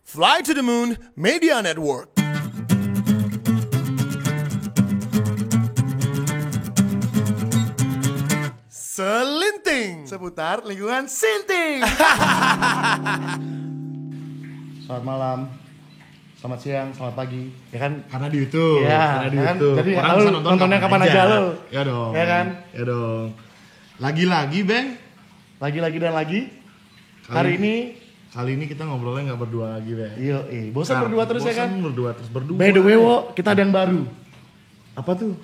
Fly to the Moon Media Network. Selinting seputar lingkungan Sinting. Selamat malam, selamat siang, selamat pagi, ya kan? Karena di YouTube, Ya, karena di kan? YouTube. Jadi Orang tahu bisa nontonnya kapan aja lo. Ya dong. Ya kan? Ya dong. Lagi-lagi, Bang. Lagi-lagi dan lagi. Hari ini kita ngobrolnya nggak berdua lagi, Bang. Iya, bosan berdua terus ya kan? Bosan berdua terus berdua. By the way, kita ada yang baru. Apa tuh?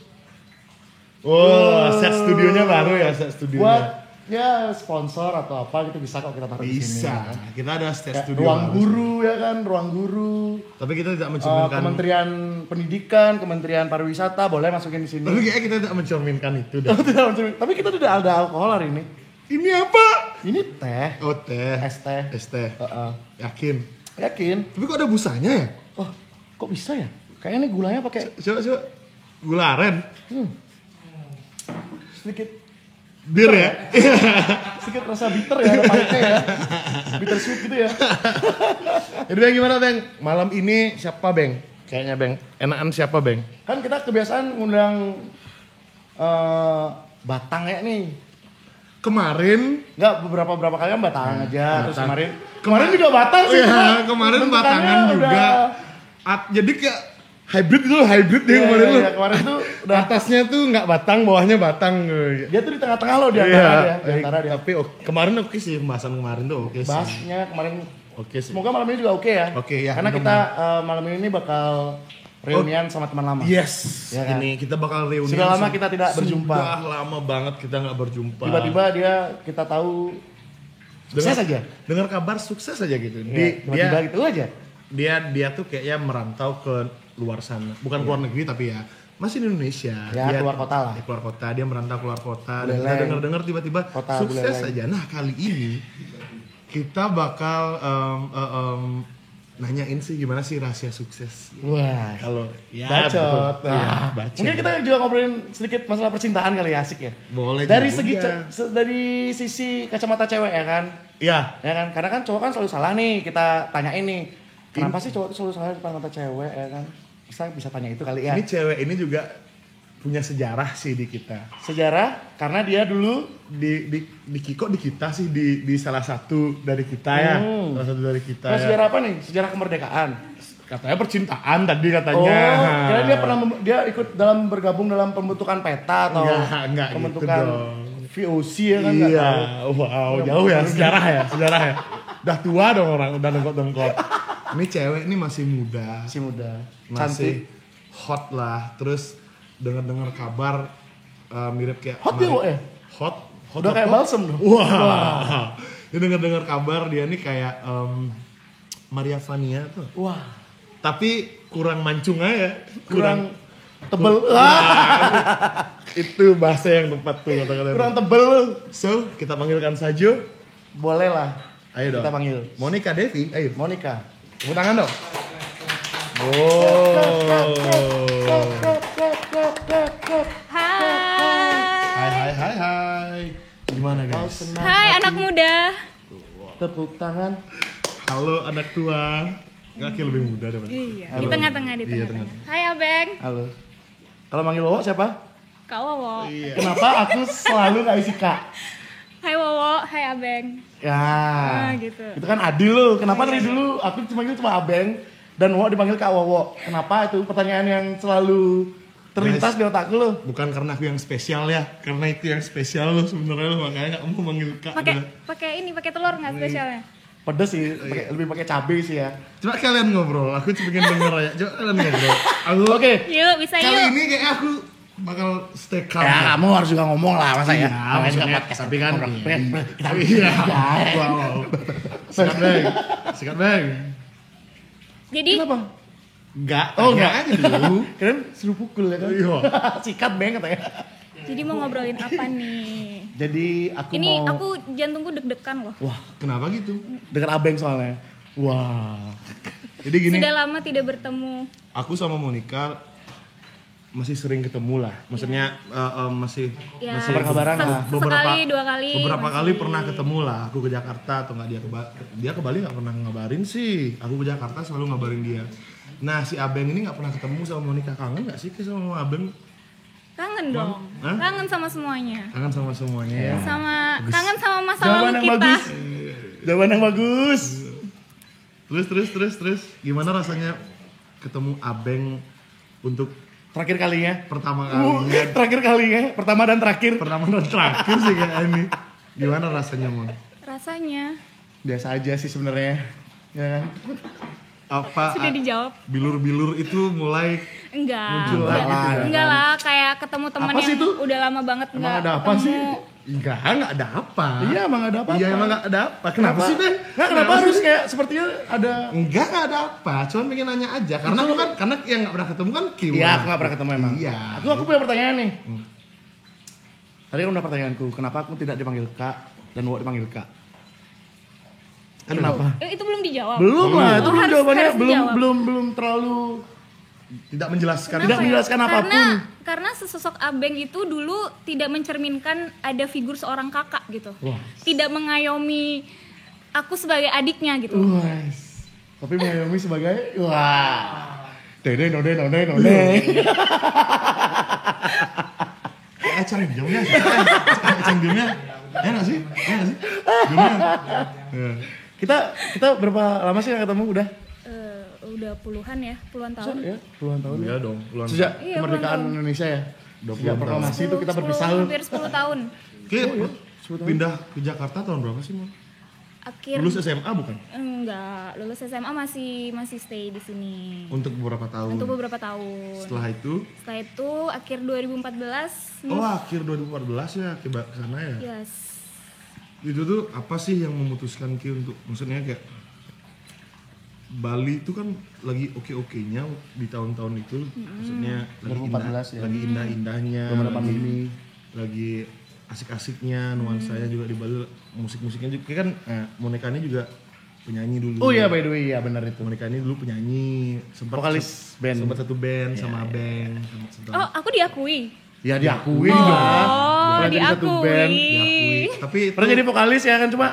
Set studionya baru ya, set studionya. Buat ya sponsor atau apa gitu bisa kok kita taruh di sini. Bisa. Ya kan? Kita ada set Kayak studio. ruang baru. guru ya kan, ruang guru. Tapi kita tidak mencerminkan. Kementerian Pendidikan, Kementerian Pariwisata boleh masukin di sini. Tapi kayaknya kita tidak mencerminkan itu dah. Tapi kita tidak ada alkohol hari ini. Ini apa? Ini teh. Oh, teh. Es teh. Es teh. Heeh. Yakin. Yakin? Tapi kok ada busanya ya? Oh, kok bisa ya? Kayaknya ini gulanya pakai Coba. Gula aren. sedikit Bir ya? sedikit rasa bitter ya, ada pahitnya ya. Bitter sweet gitu ya. Jadi Bang gimana Bang? Malam ini siapa Bang? Kayaknya Bang, enakan siapa Bang? Kan kita kebiasaan ngundang Batang ya nih. Kemarin Enggak beberapa kali kan Batang aja. Terus kemarin juga Batang sih. ya, kemarin Bentukannya Batangan juga. Jadi kayak hybrid deh kemarin Iya, lu. kemarin tuh udah Atasnya tuh nggak batang, bawahnya batang. dia tuh di tengah-tengah loh di antara dia. Di antara dia. Tapi kemarin oke sih, pembahasan kemarin tuh oke sih. Bahasnya kemarin Oke sih. semoga malam ini juga oke ya. Oke, ya, Karena kita mudah-mudahan. malam ini bakal reunian sama teman lama. Yes, Ya kan? ini kita bakal reunian. Sudah lama kita tidak berjumpa. Sudah lama banget kita nggak berjumpa. Tiba-tiba kita tahu sukses aja. Dengar kabar sukses aja gitu. Iya, tiba-tiba gitu aja. Dia tuh kayaknya merantau ke luar sana, bukan keluar negeri tapi ya masih di Indonesia. Ya, dia keluar kota lah. Keluar kota, dia merantau keluar kota. Dan Buleleng. kita dengar tiba-tiba Kota sukses Buleleng. aja. Nah kali ini kita bakal nanyain sih gimana sih rahasia sukses. Wah, Kalau ya bacot. betul. Ya, bacot. Mungkin kita juga ngobrolin sedikit masalah percintaan kali ya, asik ya. Boleh Dari juga. dari sisi kacamata cewek ya kan. Ya, Ya kan, karena kan cowok kan selalu salah nih, kita tanyain nih. Kenapa sih cowok itu selalu salah di depan mata cewek ya kan? Kita bisa tanya itu kali ya. ini cewek ini juga punya sejarah sih di kita. Sejarah karena dia dulu Di Kiko di kita sih di salah satu dari kita ya. Salah satu dari kita. Nah, ya. sejarah apa nih? Sejarah kemerdekaan. Katanya percintaan tadi Oh, katanya. kira dia ikut bergabung dalam pembentukan peta atau Enggak gitu pembentukan dong. VOC ya kan? Nggak Iya, tahu. wow, jauh ya sejarah ya. Udah tua dong orang, udah dengkot. Ini cewek ini masih muda, Masih muda, masih cantik. hot lah. Terus dengar kabar mirip kayak Hot dia kok ya? Hot Udah kayak balsem dong. Wah. Dia dengar kabar dia nih kayak Maria Vania tuh. Wah, Tapi kurang mancung aja. kurang tebel. Itu bahasa yang tepat tuh kata-kata. Kurang tebel lu. So, kita panggilkan saja. Boleh lah. Ayo dong. Kita panggil Monica Devi, ayo. Monica. Tepuk tangan dong. Oh. Hai. Hai. Gimana guys? Hai anak muda. Tepuk tangan. Halo anak tua. Kaki lebih muda daripada. Iya. Halo. Di tengah-tengah di Iya, tengah. Hai Abeng. Halo. Kalau manggil Wowo siapa? Kak Wowo. Iya. Kenapa aku selalu gak isi Kak? Hai Wowo. Hai Abeng. Ya. Gitu. Itu kan adil loh. Kenapa dari dulu aku dipanggil cuma Abeng dan Wowo dipanggil Kak Wowo? Kenapa itu pertanyaan yang selalu terlintas di otakku loh. Bukan karena aku yang spesial ya, karena itu yang spesial lo sebenarnya lo makanya nggak mau manggil kak. Pakai telur nggak spesialnya? Pedes sih, lebih pakai cabai sih ya. Coba kalian ngobrol, aku cuma pengen denger aja. Coba kalian ngobrol. Aku Oke. Yuk bisa kali yuk. ini kayak aku bakal stay calm. Ya kamu harus juga ngomong lah masa ya. Iya, Namanya juga maksudnya, podcast. tapi kan Kita iya. Ya. Wow. Sikat bang. Jadi Kenapa? Enggak. Oh, tanya enggak. aja dulu. Keren seru pukul ya kan? Iya. Sikat beng katanya. mau ngobrolin apa nih? Jadi aku Ini mau aku jantungku deg-degan loh. wah, Kenapa gitu? dekat Abeng soalnya. Wah. Jadi gini, Sudah lama tidak bertemu. aku sama Monica masih sering ketemu lah. Maksudnya masih Ya, masih berkabaran lah. Sekali, 2 kali. beberapa masih. kali pernah ketemu lah. Aku ke Jakarta atau nggak dia ke Bali nggak pernah ngabarin sih. Aku ke Jakarta selalu ngabarin dia. Nah si Abeng ini nggak pernah ketemu sama Monica, kangen nggak sih sama Abeng? Kangen dong. Hah? Kangen sama semuanya. Kangen sama semuanya ya. Kangen sama masa Jawaban lalu yang kita. bagus. Jawaban yang bagus. Terus gimana rasanya ketemu Abeng untuk Terakhir kalinya. pertama kalinya? Terakhir kalinya. Pertama dan terakhir. Pertama dan terakhir sih kayak ini. Gimana rasanya, Mon? Rasanya Biasa aja sih sebenarnya. Ya kan? Apa sudah dijawab. bilur-bilur itu mulai Enggak. muncul Enggak lagi lah. tuh ya? Enggak lah, kayak ketemu teman Apa sih yang itu? udah lama banget Emang enggak ada apa ketemu. sih? Enggak ada apa. Iya emang ada apa-apa. Iya emang nggak ada apa. Kenapa sih, Ben? Nggak, kenapa harus kayak sepertinya ada. Enggak ada apa. Cuman pengen nanya aja. Karena aku kan karena yang nggak pernah ketemu kan Kim. Iya, aku nggak pernah ketemu emang. Iya. Aku punya pertanyaan nih. Tadi kan udah pertanyaanku, kenapa aku tidak dipanggil Kak dan Wo dipanggil Kak? Kenapa? Itu belum dijawab. Belum lah, itu Oh, belum harus- jawabannya harus belum dijawab. belum terlalu Tidak menjelaskan. Tidak menjelaskan apapun. Karena sesosok Abeng itu dulu tidak mencerminkan ada figur seorang kakak gitu. Wah. Tidak mengayomi aku sebagai adiknya gitu. Wes. Tapi mengayomi sebagai wah. Node. Eceng diamnya. Eceng diamnya. Ya nggak sih? Ya nggak sih? Diamnya. Ya. Kita berapa lama sih nggak ketemu udah? Udah puluhan tahun. Ya, puluhan tahun. Iya dong. Puluhan. Sejak Iya, kemerdekaan puluhan tahun. Indonesia ya. Sejak proklamasi itu kita 10, berpisah. hampir 10 tahun. Oke, pindah ke Jakarta tahun berapa sih, Mon? Akhir Lulus SMA bukan? enggak, lulus SMA masih stay di sini. Untuk beberapa tahun. Untuk beberapa tahun. Setelah itu, Akhir 2014. akhir 2014 ya ke sana ya. Yes. Itu tuh apa sih yang memutuskan Ki untuk maksudnya kayak Bali itu kan lagi oke-okenya di tahun-tahun itu, maksudnya lagi 2014 ya. lagi indah-indahnya, Belum ada pandemi. lagi asik-asiknya, nuansanya juga di Bali, musik-musiknya juga kan, Monica ini juga penyanyi dulu. Oh iya by the way, iya benar itu. Monica ini dulu penyanyi, Vokalis band. sempat satu band sama Abeng, sama Oh, aku diakui. Ya diakui Oh, dong. Pernah jadi satu diakui. band. diakui. Tapi itu, Pernah jadi vokalis ya kan cuma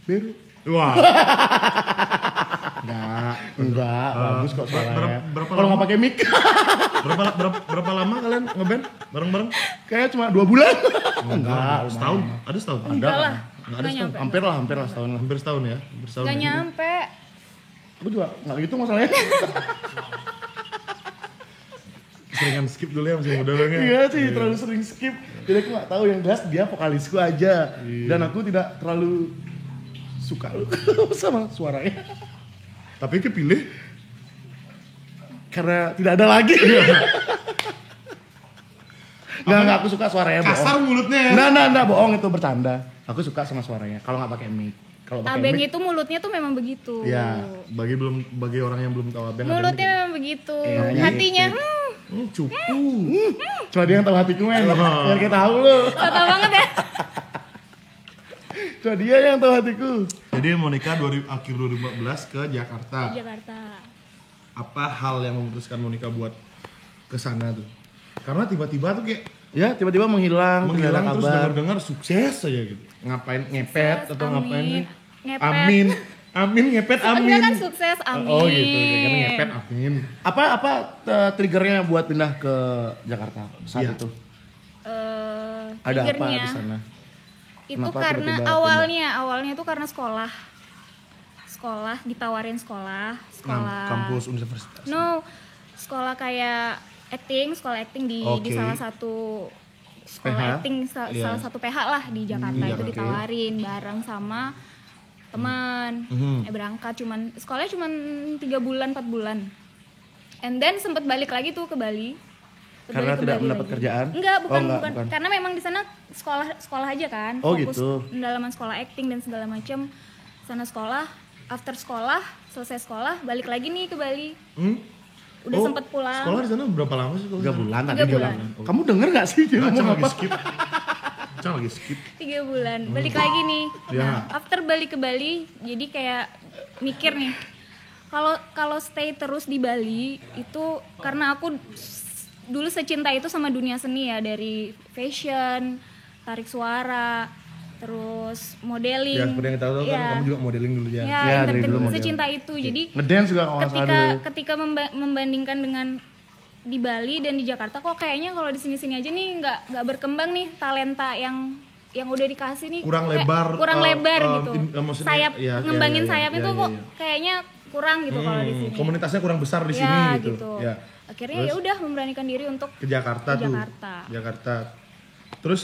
Beru. Wah, enggak, bagus kok suaranya. berapa Kalau lama? nggak pakai mic berapa lama kalian ngeband bareng-bareng? kayaknya cuma 2 bulan. Enggak, Setahun? Ada setahun? Enggak lah. Nggak ada Nggak nyampe. hampir lah setahun lah. Hampir setahun ya? Hampir setahun. Gak ya? nyampe. Aku juga nggak gitu masalahnya. Seringan skip dulu ya masih muda banget. Iya sih, terlalu sering skip. Jadi aku nggak tahu, yang jelas dia vokalisku aja. Dan aku tidak terlalu suka sama suaranya. Tapi kepilih Karena tidak ada lagi. Nggak, aku suka suaranya kasar bohong. mulutnya ya. Nggak, bohong itu bercanda. Aku suka sama suaranya, kalau nggak pakai mic. Kalau pakai Abeng mic, itu mulutnya tuh memang begitu. ya Bagi orang yang belum tahu Abeng. Mulutnya memang begitu. Iya, Hatinya, cupu. cuma dia yang tahu hatiku men. Biar kita tahu lo. tata banget ya. Cuma dia yang tahu hatiku. Jadi Monica akhir 2014 ke Jakarta. Jakarta. Apa hal yang memutuskan Monica buat ke sana tuh? Karena tiba-tiba tuh kayak Ya tiba-tiba menghilang tidak ada terus kabar. dengar sukses aja gitu. Ngapain ngepet atau Amin. ngapain nih? Ngepet. Amin ngepet Enggak amin. kan sukses, amin. Oh gitu, karena ngepet amin. Apa triggernya buat pindah ke Jakarta saat Iya. itu? Ada apa Triggernya di sana? itu Kenapa karena tiba-tiba awalnya itu karena sekolah ditawarin sekolah Kampus universitas. no sekolah kayak sekolah acting di Oke. salah satu sekolah PH? acting Iya. salah satu PH lah di Jakarta Iya, itu oke. ditawarin bareng sama teman berangkat sekolahnya cuman 3 bulan 4 bulan and then sempet balik lagi tuh ke Bali. Karena Ke tidak Bali mendapat lagi. kerjaan? Enggak, Oh, enggak, bukan. Karena memang di sana sekolah aja kan. Oh, Fokus gitu. pendalaman sekolah acting dan segala macam. Sana sekolah, after sekolah, selesai sekolah, balik lagi nih ke Bali. Udah Oh, sempet pulang. Sekolah di sana berapa lama sih? 3 bulan tadi 3 dia bulan. bilang. Kamu denger gak sih dia Cang ngomong lagi apa? skip. Cang lagi skip. 3 bulan, balik lagi nih. Ya. Nah, after balik ke Bali, jadi kayak mikir nih. Kalau stay terus di Bali itu karena aku dulu secinta itu sama dunia seni ya, dari fashion, tarik suara, terus modeling. Ya seperti yang kita tahu kan Iya. kamu juga modeling dulu ya. Ya, Ya, dari dulu model. secinta itu. Jadi Ngedance juga kalau nggak salah dulu. ketika membandingkan dengan di Bali dan di Jakarta, kok kayaknya kalau di sini-sini aja nih nggak berkembang nih talenta yang udah dikasih nih, Kurang kayak lebar, kurang lebar gitu. maksudnya, Sayap, ya, ngembangin ya, sayap ya, itu ya, kok ya. kayaknya kurang gitu kalau di sini. Komunitasnya kurang besar di Ya, sini gitu. gitu. Ya. Akhirnya ya udah memberanikan diri untuk Ke Jakarta Ke tuh. Jakarta. Jakarta. Terus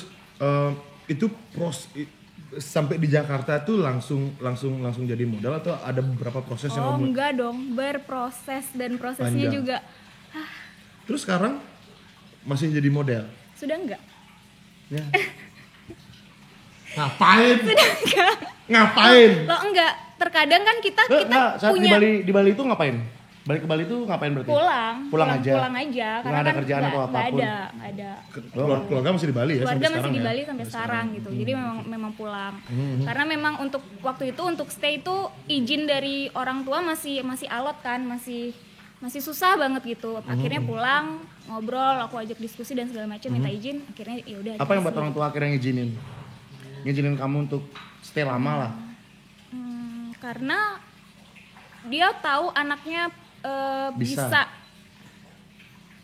itu sampai di Jakarta tuh langsung jadi model atau ada beberapa proses yang oh kamu. enggak dong, berproses dan prosesnya Panjang. juga Terus sekarang masih jadi model. sudah enggak. Ya. Ngapain? Ngapain? Loh enggak, terkadang kan kita Nggak, saat punya di Bali itu ngapain? Balik ke Bali itu ngapain berarti? pulang aja. pulang aja Nggak ada kerjaan atau nggak apapun. ada Keluarga masih di Bali ya keluarga sampai masih di sekarang Bali ya? sampai sekarang gitu, jadi memang pulang karena memang untuk waktu itu untuk stay itu izin dari orang tua masih alot kan, masih susah banget gitu. Akhirnya pulang, ngobrol, aku ajak diskusi dan segala macam, minta izin, akhirnya ya udah. Apa yang buat dikasih. orang tua akhirnya ngizinin kamu untuk stay lama lah? Karena dia tahu anaknya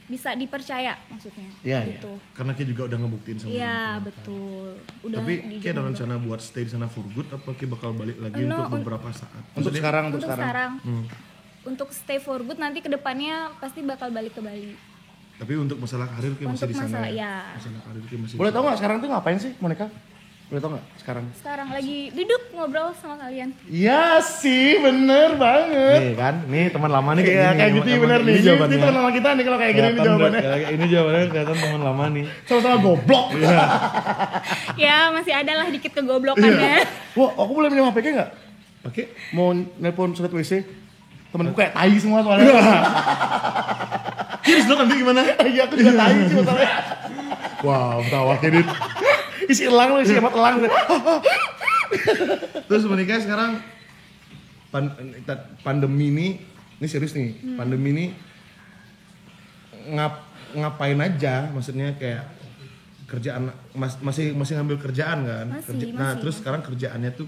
bisa dipercaya maksudnya. Iya, iya. gitu. Karena Ki juga udah ngebuktiin sama Iya, betul. Udah Tapi di Ki ada jalan rencana buat stay di sana for good apa Ki bakal balik lagi No, untuk beberapa saat? Untuk Maksudnya, sekarang. Untuk stay for good nanti kedepannya pasti bakal balik ke Bali. Tapi untuk masalah karir Ki masih Untuk di sana masalah, ya. ya. Masalah karir Ki masih. Boleh tau nggak sekarang tuh ngapain sih Monica? Boleh tau nggak sekarang? Sekarang lagi duduk ngobrol sama kalian. Iya sih, bener banget. Nih kan, nih teman lama nih kayak Iya, gini. kayak gitu Emang bener nih. Ini Ini jawabannya. teman lama kita nih kalau kayak gini nih Kelihatan jawabannya. kayak ini jawabannya kelihatan teman lama nih. Sama-sama goblok. Ya masih ada lah dikit kegoblokannya. Wah, aku boleh minjem HP nggak? Oke. Mau nelpon surat WC? Temenku kayak tai semua soalnya. Kiris dong nanti gimana? Iya, aku juga tai sih masalahnya. Wow, tawa Kidit. Isi elang lu, isi emat elang. Terus menikah sekarang pandemi ini serius nih. Pandemi ini ngapain aja? Maksudnya kayak kerjaan masih ngambil kerjaan kan? Masih, Nah, masih. terus sekarang kerjaannya tuh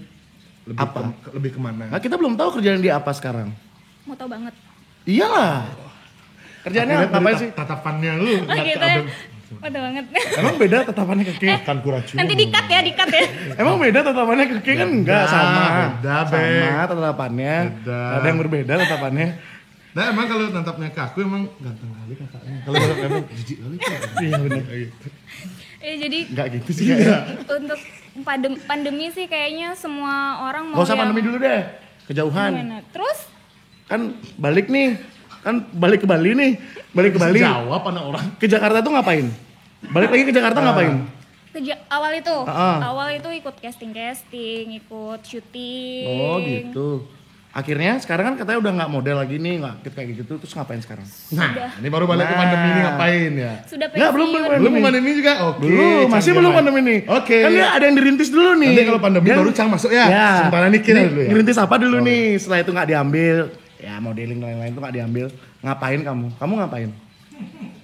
lebih Apa? lebih kemana? Nah, kita belum tahu kerjaan dia apa sekarang. Mau tau banget. Iyalah. Kerjaannya Aku lihat ngapain dari sih? Tatapannya lu. Oh ngeliat gitu ke ya. Abang. Mau tau banget. Emang beda tatapannya ke Ki? Akan kuracun. Nanti dikat ya. Emang beda tatapannya ke Ki kan? Enggak, sama. beda, Bek. Sama tatapannya. Beda. Ada yang berbeda tatapannya. Nah emang kalau natapnya ke aku emang ganteng kali kakaknya. Kalau emang jijik kali tuh. Iya bener. Jadi Enggak gitu sih kayaknya. untuk pandemi sih kayaknya semua orang mau Gak usah yang pandemi dulu deh. Kejauhan. gimana. Terus Kan balik nih. Kan balik ke Bali nih. Balik ke Bali. Jawab anak orang. Ke Jakarta tuh ngapain? Balik lagi ke Jakarta ngapain? awal itu Ah. awal itu ikut casting, ikut syuting. Oh gitu. Akhirnya sekarang kan katanya udah nggak model lagi nih, nggak kayak gitu. Terus ngapain sekarang? Nah, ini baru balik ke pandemi ini ngapain ya? Sudah Nggak, belum pensiun. Belum pandemi juga? Oke. Belum, masih belum canggih, pandemi nih. Oke. Kan dia ada yang dirintis dulu nih. Nanti kalau pandemi baru Cang masuk ya? Sementara ini kita dulu ya? Dirintis apa dulu nih? Setelah itu nggak diambil. Ya modeling dan lain-lain tuh nggak diambil. Ngapain kamu? Kamu ngapain?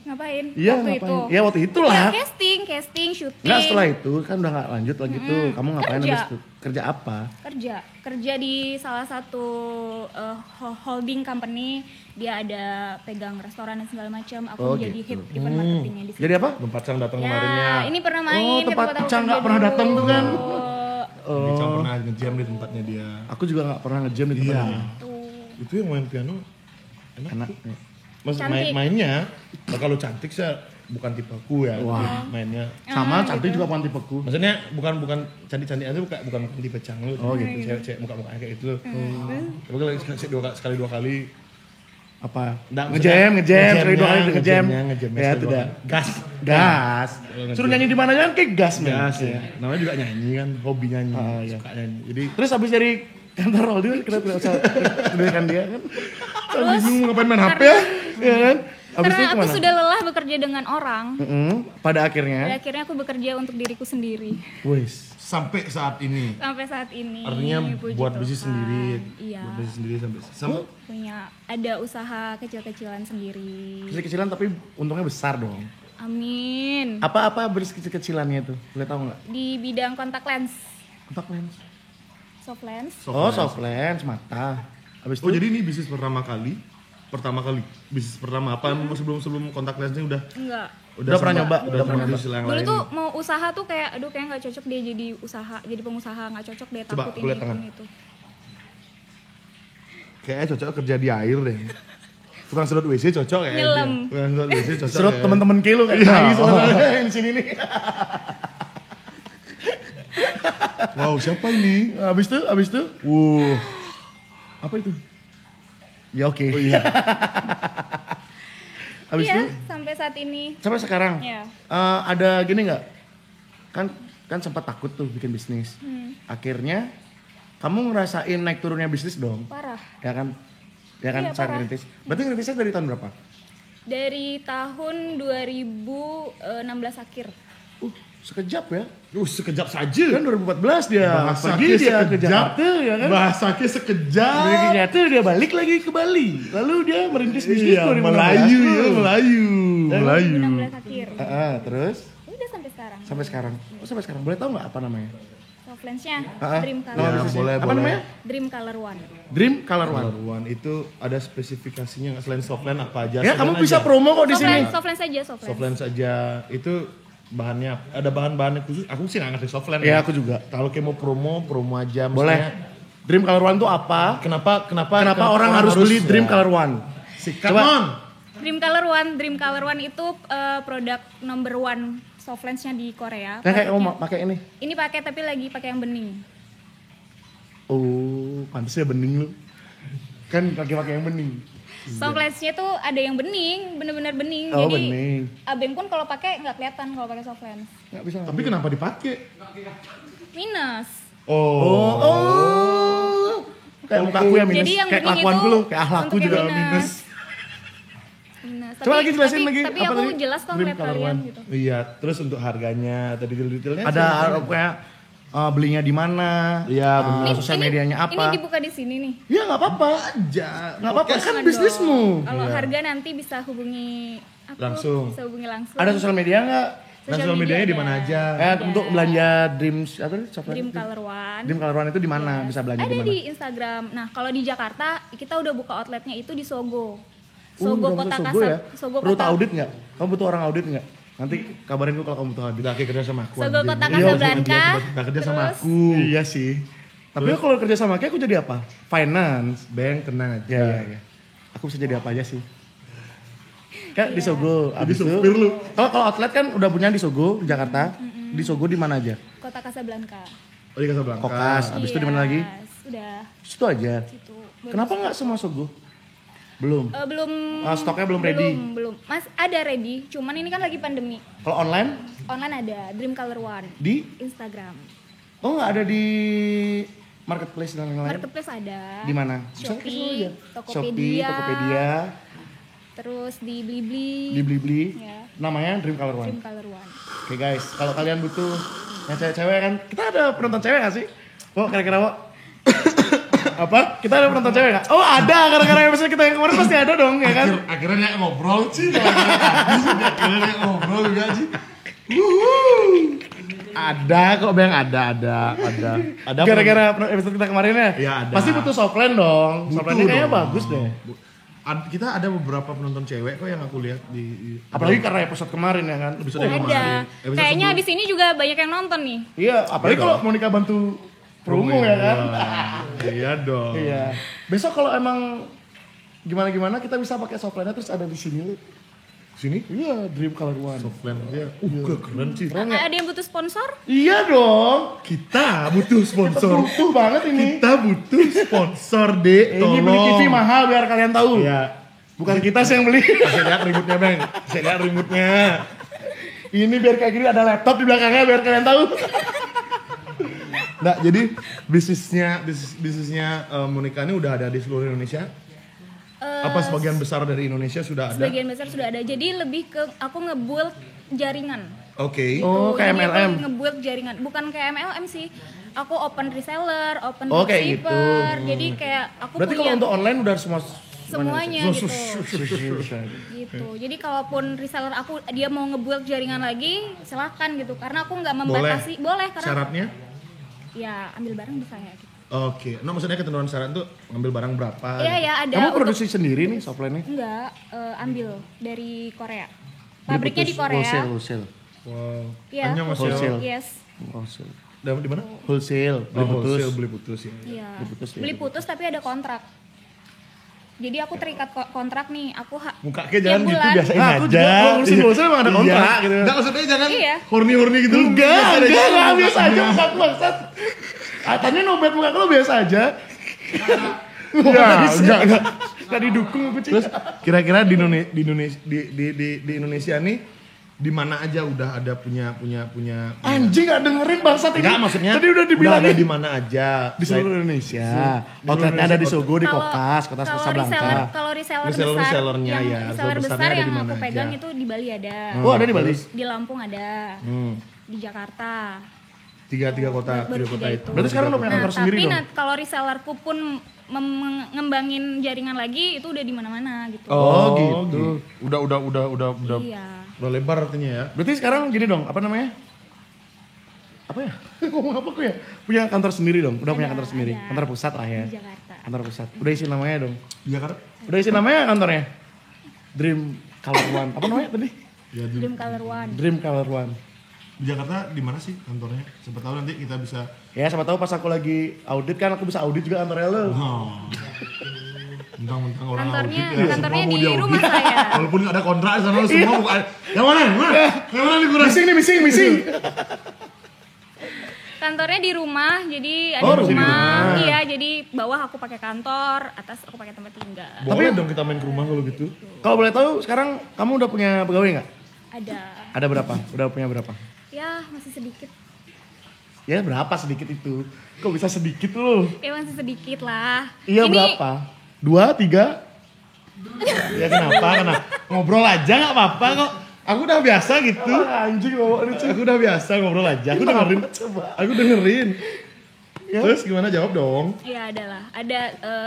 Ngapain? Iya waktu ngapain? itu. Iya waktu itulah. Ya, casting, syuting. Nggak setelah itu kan udah nggak lanjut lagi tuh. Kamu ngapain Kerja. habis itu? Kerja apa? Kerja di salah satu holding company. Dia ada pegang restoran dan segala macam. Aku Oh, jadi gitu. event marketingnya di situ. Jadi apa? Tempat Cang datang Ya, kemarinnya. ini pernah main. Oh, ke tempat aku Cang nggak kerja pernah dulu. datang tuh kan? Ini Cang pernah ngejam di tempatnya dia. Aku juga nggak pernah ngejam di Iya. tempatnya. Itu yang main piano Enak. Mas Cantik. mainnya, kalau cantik sih bukan tipe aku ya. Wah. Mainnya. Sama cantik juga bukan tipeku. Maksudnya bukan cantik-cantik aja bukan tipe Cang lu. Oh, gitu. Cewek muka-muka kayak gitu. Tapi kalau sekali dua kali Apa? Nggak, Ngejam, sekali dua kali ngejam. ngejamnya Ya, sekali itu dua dah. kali. Gas. Gas. ngejam. Suruh nyanyi di mana kan kayak gas, men. Gas ya. Namanya juga nyanyi kan, hobi nyanyi, Ah, iya. suka nyanyi. Jadi Terus habis dari kantor Roldi kita tidak usah kedudukan dia kan. bingung mau ngapain main HP ya? Iya kan? Abis itu Karena aku kemana? sudah lelah bekerja dengan orang. Pada Pada akhirnya, akhirnya aku bekerja untuk diriku sendiri wes. Sampai saat ini. sampai saat ini. Artinya puji buat Tuhan. bisnis sendiri. Iya. Buat bisnis sendiri sampai Punya ada usaha kecil-kecilan sendiri. Kecil-kecilan tapi untungnya besar dong. Amin. Apa bisnis kecil-kecilannya itu? Boleh tahu nggak? Di bidang kontak lens, Kontak lens. soft lens. Oh, soft lens mata. Habis itu Oh jadi ini bisnis pertama kali bisnis pertama apa emang sebelum kontak lensnya udah Enggak. Udah pernah nyoba? udah pernah nyoba. bisnis yang Dulu lain tuh mau usaha tuh kayak aduh kayak nggak cocok deh jadi pengusaha nggak cocok deh Coba, takut aku lihat ini tangan. itu. kayaknya cocok kerja di air deh tukang sedot WC cocok ya Nyelam. tukang sedot WC cocok Serut ya. teman-teman kilo kayak Iya. tai soalnya yang sini nih. Wow siapa ini Habis itu? Apa itu? Ya oke. oh iya Habis Iya, itu sampai saat ini. sampai sekarang. Iya. Ada gini nggak? Kan sempat takut tuh bikin bisnis. Akhirnya kamu ngerasain naik turunnya bisnis dong. Parah. Ya kan? Iya, Saat parah. ngerintis. Berarti ngerintisnya dari tahun berapa? Dari tahun 2016 akhir. Sekejap ya. sekejap saja Kan 2014 dia bahasa pergi dia ke sekejap Jakarta ya kan. bahasanya Dari sekejap Jakarta dia balik lagi ke Bali. Lalu dia merintis bisnis iya 2016. Melayu ya Melayu 2016 akhir. Terus Udah sampai sekarang. sampai sekarang. Oh, sampai sekarang. Boleh tahu nggak apa namanya? Soft lensnya Dream Nama Color. bisnisnya. boleh, Apa boleh. namanya? Dream Color One. Dream Color One. Color One itu ada spesifikasinya nggak selain softland apa aja? Ya, kamu Softland bisa aja. promo kok di sini. Soft lens aja, soft lens. Softland saja itu bahannya ada bahan-bahan khusus. Aku sih nggak ngerti softland. Ya, aku juga. Kalau kayak mau promo aja. Boleh. maksudnya, Dream Color One tuh apa? Kenapa Orang harus beli Dream Color One? Sikat Coba. non. Dream Color One itu produk number one soft lensnya di Korea. Nah, kayak kamu Produknya- pakai ini. Ini pakai tapi lagi pakai yang bening. Oh, pantasnya bening lu. Kan pakai yang bening. Soft lensnya tuh ada yang bening, bener-bener bening. Oh, Jadi bening. Abeng pun kalau pakai nggak kelihatan kalau pakai soft lens. Nggak bisa. Tapi kenapa dipakai? Minus. Oh. Kayak muka aku ya minus. Jadi yang Kayak bening kelakuanku itu lu, kayak akhlakku untuk yang juga minus. minus. Minus. Coba lagi jelasin lagi, Tapi apa aku tadi? jelas kok Dream ngeliat Color kalian One. gitu. Iya, terus untuk harganya atau detail-detailnya Ada sih, kayak belinya di mana? Iya, benar. Sosial medianya apa? Ini dibuka di sini nih. Ya nggak apa-apa. aja. Nggak apa-apa kan Jangan bisnismu. dong. Kalau harga nanti bisa hubungi aku. Langsung. Bisa hubungi langsung. Ada sosial media nggak? Dan sosial medianya di mana aja? Untuk belanja Dreams apa tadi? Soft Dream lens? Color One. Dream Color One itu di mana? Yes. Bisa belanja Ada di mana? di Instagram. Nah, kalau di Jakarta kita udah buka outletnya itu di Sogo. Udah Sogo masuk Kota Sogo Kasab. ya? Sogo Perlu Kota. audit nggak? Kamu butuh orang audit nggak? Nanti kabarin gue kalau kamu butuh audit. Udah kerja sama aku. Sogo anjing. Kota Iya, Casablanca. udah kerja sama Terus- aku. Iya sih. Tapi kalau kerja sama kayak aku jadi apa? Finance. Bank tenang aja. Ya. Aku bisa jadi apa aja sih. Kayak di Sogo. Jadi Abis itu, supir lu. kalau outlet kan udah punya di Sogo, di Jakarta. Di Sogo di mana aja? Kota Casablanca. Oh di Casablanca. Kokas. Abis itu di mana lagi? Udah. Situ aja. Situ. Kenapa nggak semua Sogo? Belum. Belum. Stoknya belum ready? Belum. Mas ada ready. Cuman ini kan lagi pandemi. Kalau online Online ada Dream Color One. di Instagram. oh nggak ada di marketplace dan lain-lain. Marketplace ada. Di mana? Shopee, Shopee, Tokopedia, Terus di Blibli. di Blibli. Ya. Namanya Dream Color One. Dream Color One. Oke guys, kalau kalian butuh yang cewek-cewek kan, kita ada penonton cewek gak sih? Oh kira-kira Wo? Apa? Kita ada penonton cewek gak? Oh ada, gara-gara episode kita yang kemarin pasti ada dong ya kan? Akhirnya dia ngobrol sih. Akhirnya dia ngobrol juga sih. Ada kok Bang, ada. Ada. Gara-gara episode kita kemarin ya? Iya, ada. Pasti butuh softline dong. Butuh Softline kayaknya dong. bagus deh. Kita ada beberapa penonton cewek kok yang aku lihat di Apalagi karena episode kemarin ya kan? episode yang Ada. kemarin. Episode Kayaknya sebelum- abis ini juga banyak yang nonton nih. Iya, apalagi kalau Monica bantu promo ya kan? Iya dong. Iya. Besok kalau emang gimana-gimana kita bisa pakai softline terus ada di sini lu. Sini Iya, Dream Color One. softland dia. Keren sih. Ada yang butuh sponsor? Iya dong. Kita butuh sponsor. Butuh banget ini. Kita butuh sponsor, Dek. Ini beli TV mahal biar kalian tahu. Iya. Bukan kita sih yang beli. Saya lihat remote-nya, Bang. Saya lihat remote-nya. Ini biar kayak gini ada laptop di belakangnya biar kalian tahu. Nah, jadi bisnisnya Monica ini udah ada di seluruh Indonesia. Apa sebagian besar dari Indonesia sudah ada? Sebagian besar sudah ada. Jadi lebih ke aku nge-build jaringan. Oke. Tuh, kayak jadi MLM. aku nge-build jaringan. Bukan kayak MLM sih. Aku open reseller, open Oh, kayak dropshipper. Jadi kayak aku Berarti kalau punya untuk online udah semuanya gitu. gitu. Gitu. Jadi kalaupun reseller aku dia mau nge-build jaringan lagi, silahkan gitu. Karena aku nggak membatasi. Boleh karena Syaratnya? ya ambil barang bisa ya gitu. Oke. Nah, maksudnya ketentuan syarat tuh ngambil barang berapa? Iya ya ada. Kamu untuk- produksi sendiri nih softline-nya? Enggak, ambil dari Korea. Pabriknya di Korea. Wholesale. Wow. Iya. Anyong wholesale. Wholesale. Yes. Wholesale. Di mana? Wholesale. Beli putus. Beli putus ya. Iya. putus ya. Beli putus tapi ada kontrak. Jadi aku terikat kontrak nih. Aku Muka tiap kayak jangan gitu, bulan. biasain Nah, aja. aku juga kalau ngurusin wholesale emang ada kontrak gitu. Enggak, maksudnya jangan Iya. horny-horny gitu. Enggak, Biasa biasa aja muka aku bangsat. Katanya nobet muka aku biasa aja. Ya, enggak. Enggak didukung aku sih. Terus kira-kira di Indonesia nih di mana aja udah ada punya Anjing gak dengerin bangsat ini. Enggak, maksudnya Tadi udah dibilangin ada di mana aja di seluruh Indonesia. Outletnya ada di Sogo, di Kokas, Kota Casablanca. Kalau reseller Resellernya besar, ya, reseller besarnya besar ada yang di mana aku pegang aja? itu di Bali ada, Oh, ada di Bali. di Lampung ada, di Jakarta. tiga kota Baru kota tiga itu. itu. Berarti sekarang udah punya Nah, kantor sendiri tapi dong. kalau resellerku pun mengembangin jaringan lagi itu udah di mana-mana gitu. Oh, gitu. Udah. Iya. Udah lebar artinya ya. Berarti sekarang gini dong, apa namanya? Apa ya? Ngomong apa aku ya? Punya kantor sendiri dong. Udah punya kantor sendiri. ada. Kantor pusat lah ya. Di Jakarta. Kantor pusat. Udah isi namanya dong. Jakarta. Udah isi namanya kantornya? Dream Color One. Apa namanya tadi? Ya di, Dream Color One. Dream Color One. di Jakarta di mana sih kantornya? Siapa tahu nanti kita bisa. Ya siapa tahu pas aku lagi audit kan aku bisa audit juga kantornya lo. Oh. Mentang-mentang orang Kantornya audit ya. kantornya semua mau di diaudit. rumah saya. Walaupun nggak ada kontrak di sana lu semua bukan. Yang mana? Yang mana? Yang mana nih kurang? Missing. Kantornya di rumah, jadi ada Oh, di rumah. rumah. Iya, jadi bawah aku pakai kantor, atas aku pakai tempat tinggal. Boleh dong kita main ke rumah kalau gitu. Kalau boleh tahu sekarang kamu udah punya pegawai nggak? Ada. Ada berapa? Udah punya berapa? Ya, masih sedikit. Ya berapa sedikit itu? Kok bisa sedikit loh? Ya masih sedikit lah. Iya Ini berapa? 2, 3? Ya kenapa? Ngobrol aja nggak apa-apa kok. Aku udah biasa gitu. Anjing bawa lucu. Aku udah biasa ngobrol aja. Aku dengerin. Aku dengerin. Ya. Terus gimana jawab dong? Ya adalah, ada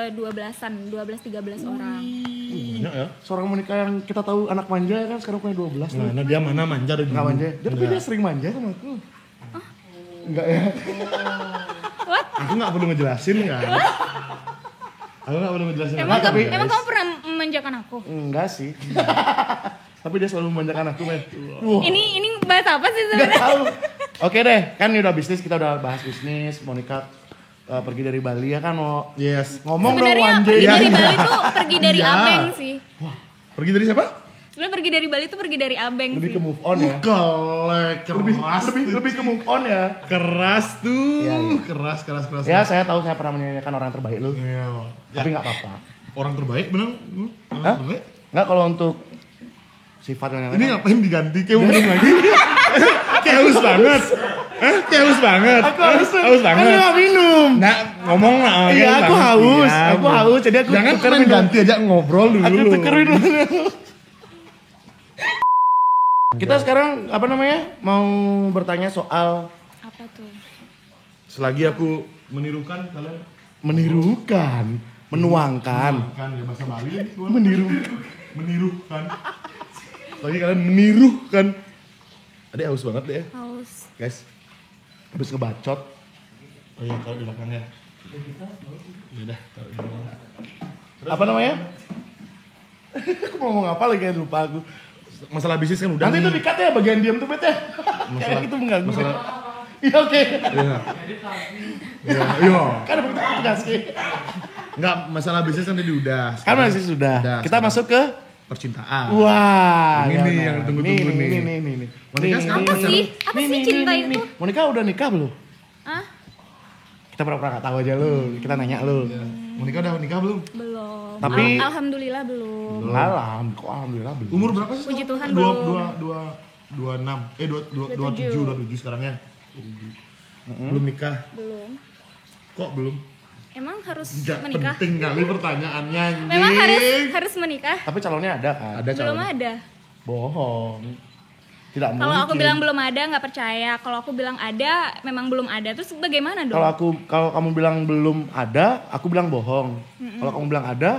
12-13 orang. Banyak ya. Seorang Monica yang kita tahu anak manja kan sekarang punya 12 tuh. Nah, dia mana manja dari Enggak dulu. manja. Dia tapi dia sering manja sama aku. Enggak ya? What? Aku nggak perlu ngejelasin kan. Aku nggak perlu ngejelasin. Emang, Tapi, emang kamu pernah memanjakan aku? Enggak sih. Tapi dia selalu memanjakan aku, men. Ini bahas apa sih Enggak sebenarnya? tahu. Oke deh, kan ini udah bisnis, kita udah bahas bisnis. Monica pergi dari Bali ya kan mau yes. ngomong dong Sebenarnya Wanje. pergi Ya. dari Bali tuh pergi dari Iya. Abeng sih. Pergi dari siapa? Sebenarnya pergi dari Bali tuh pergi dari Abeng Lebih sih. ke move on ya. Lebih ke move on ya. Keras tuh. Iya, iya. Keras. Ya saya tahu saya pernah menyanyikan orang terbaik lu. Iya. Tapi nggak apa-apa. Orang terbaik bener? Orang Hah? terbaik? Nggak kalau untuk sifat yang Ini ngapain diganti? Kayak belum lagi. Kayak haus banget. Kayak haus banget. Aku haus Haus banget. Kan nggak minum. Nah, ngomong lah. Iya, kayak aku banget. haus. Iya, Aku haus. Jadi aku Jangan tuker main minum. ganti aja ngobrol dulu. Aku tuker minum. Kita sekarang apa namanya mau bertanya soal Apa tuh? Selagi aku menirukan kalian menirukan, menuangkan, kan ya bahasa Bali ini gimana? Menirukan. lagi kalian menirukan. Adek haus banget deh ya, Haus. guys. Habis ngebacot. Oh iya, taruh di belakang ya. Ya udah, taruh di belakang. Apa namanya? Aku mau ngomong apa lagi lupa aku. Masalah bisnis kan udah Nanti itu nih. dikat ya bagian diam tuh bet ya. Masalah- Kayak itu mengganggu. masalah- Iya oke. Iya. Iya. Kan ada petugas sih. Enggak, masalah bisnis kan tadi udah. Kan masih sudah. Udah, Kita sekarang masuk ke percintaan. wah. Ini ya nih benar. yang ditunggu-tunggu nih. Nih. Monica sekarang Apa sih? Apa sih cinta itu? Monica udah nikah belum? Hah? Kita pernah nggak tahu aja lu. Kita nanya lu. Monica udah nikah belum? Belum. Tapi- Alhamdulillah belum. Alhamdulillah belum. Umur berapa sih? Puji Tuhan dua, belum. 26. 27 udah 7 sekarang ya. Belum nikah. Belum. Kok belum? Emang harus Nggak menikah? penting kali pertanyaannya anjing. Memang harus menikah? Tapi calonnya ada kan? Ada Belum calon. ada. Bohong. Tidak mungkin. Kalau aku bilang belum ada nggak percaya. Kalau aku bilang ada, memang belum ada. Terus bagaimana dong? Kalau kamu bilang belum ada, aku bilang bohong. Kalau kamu bilang ada,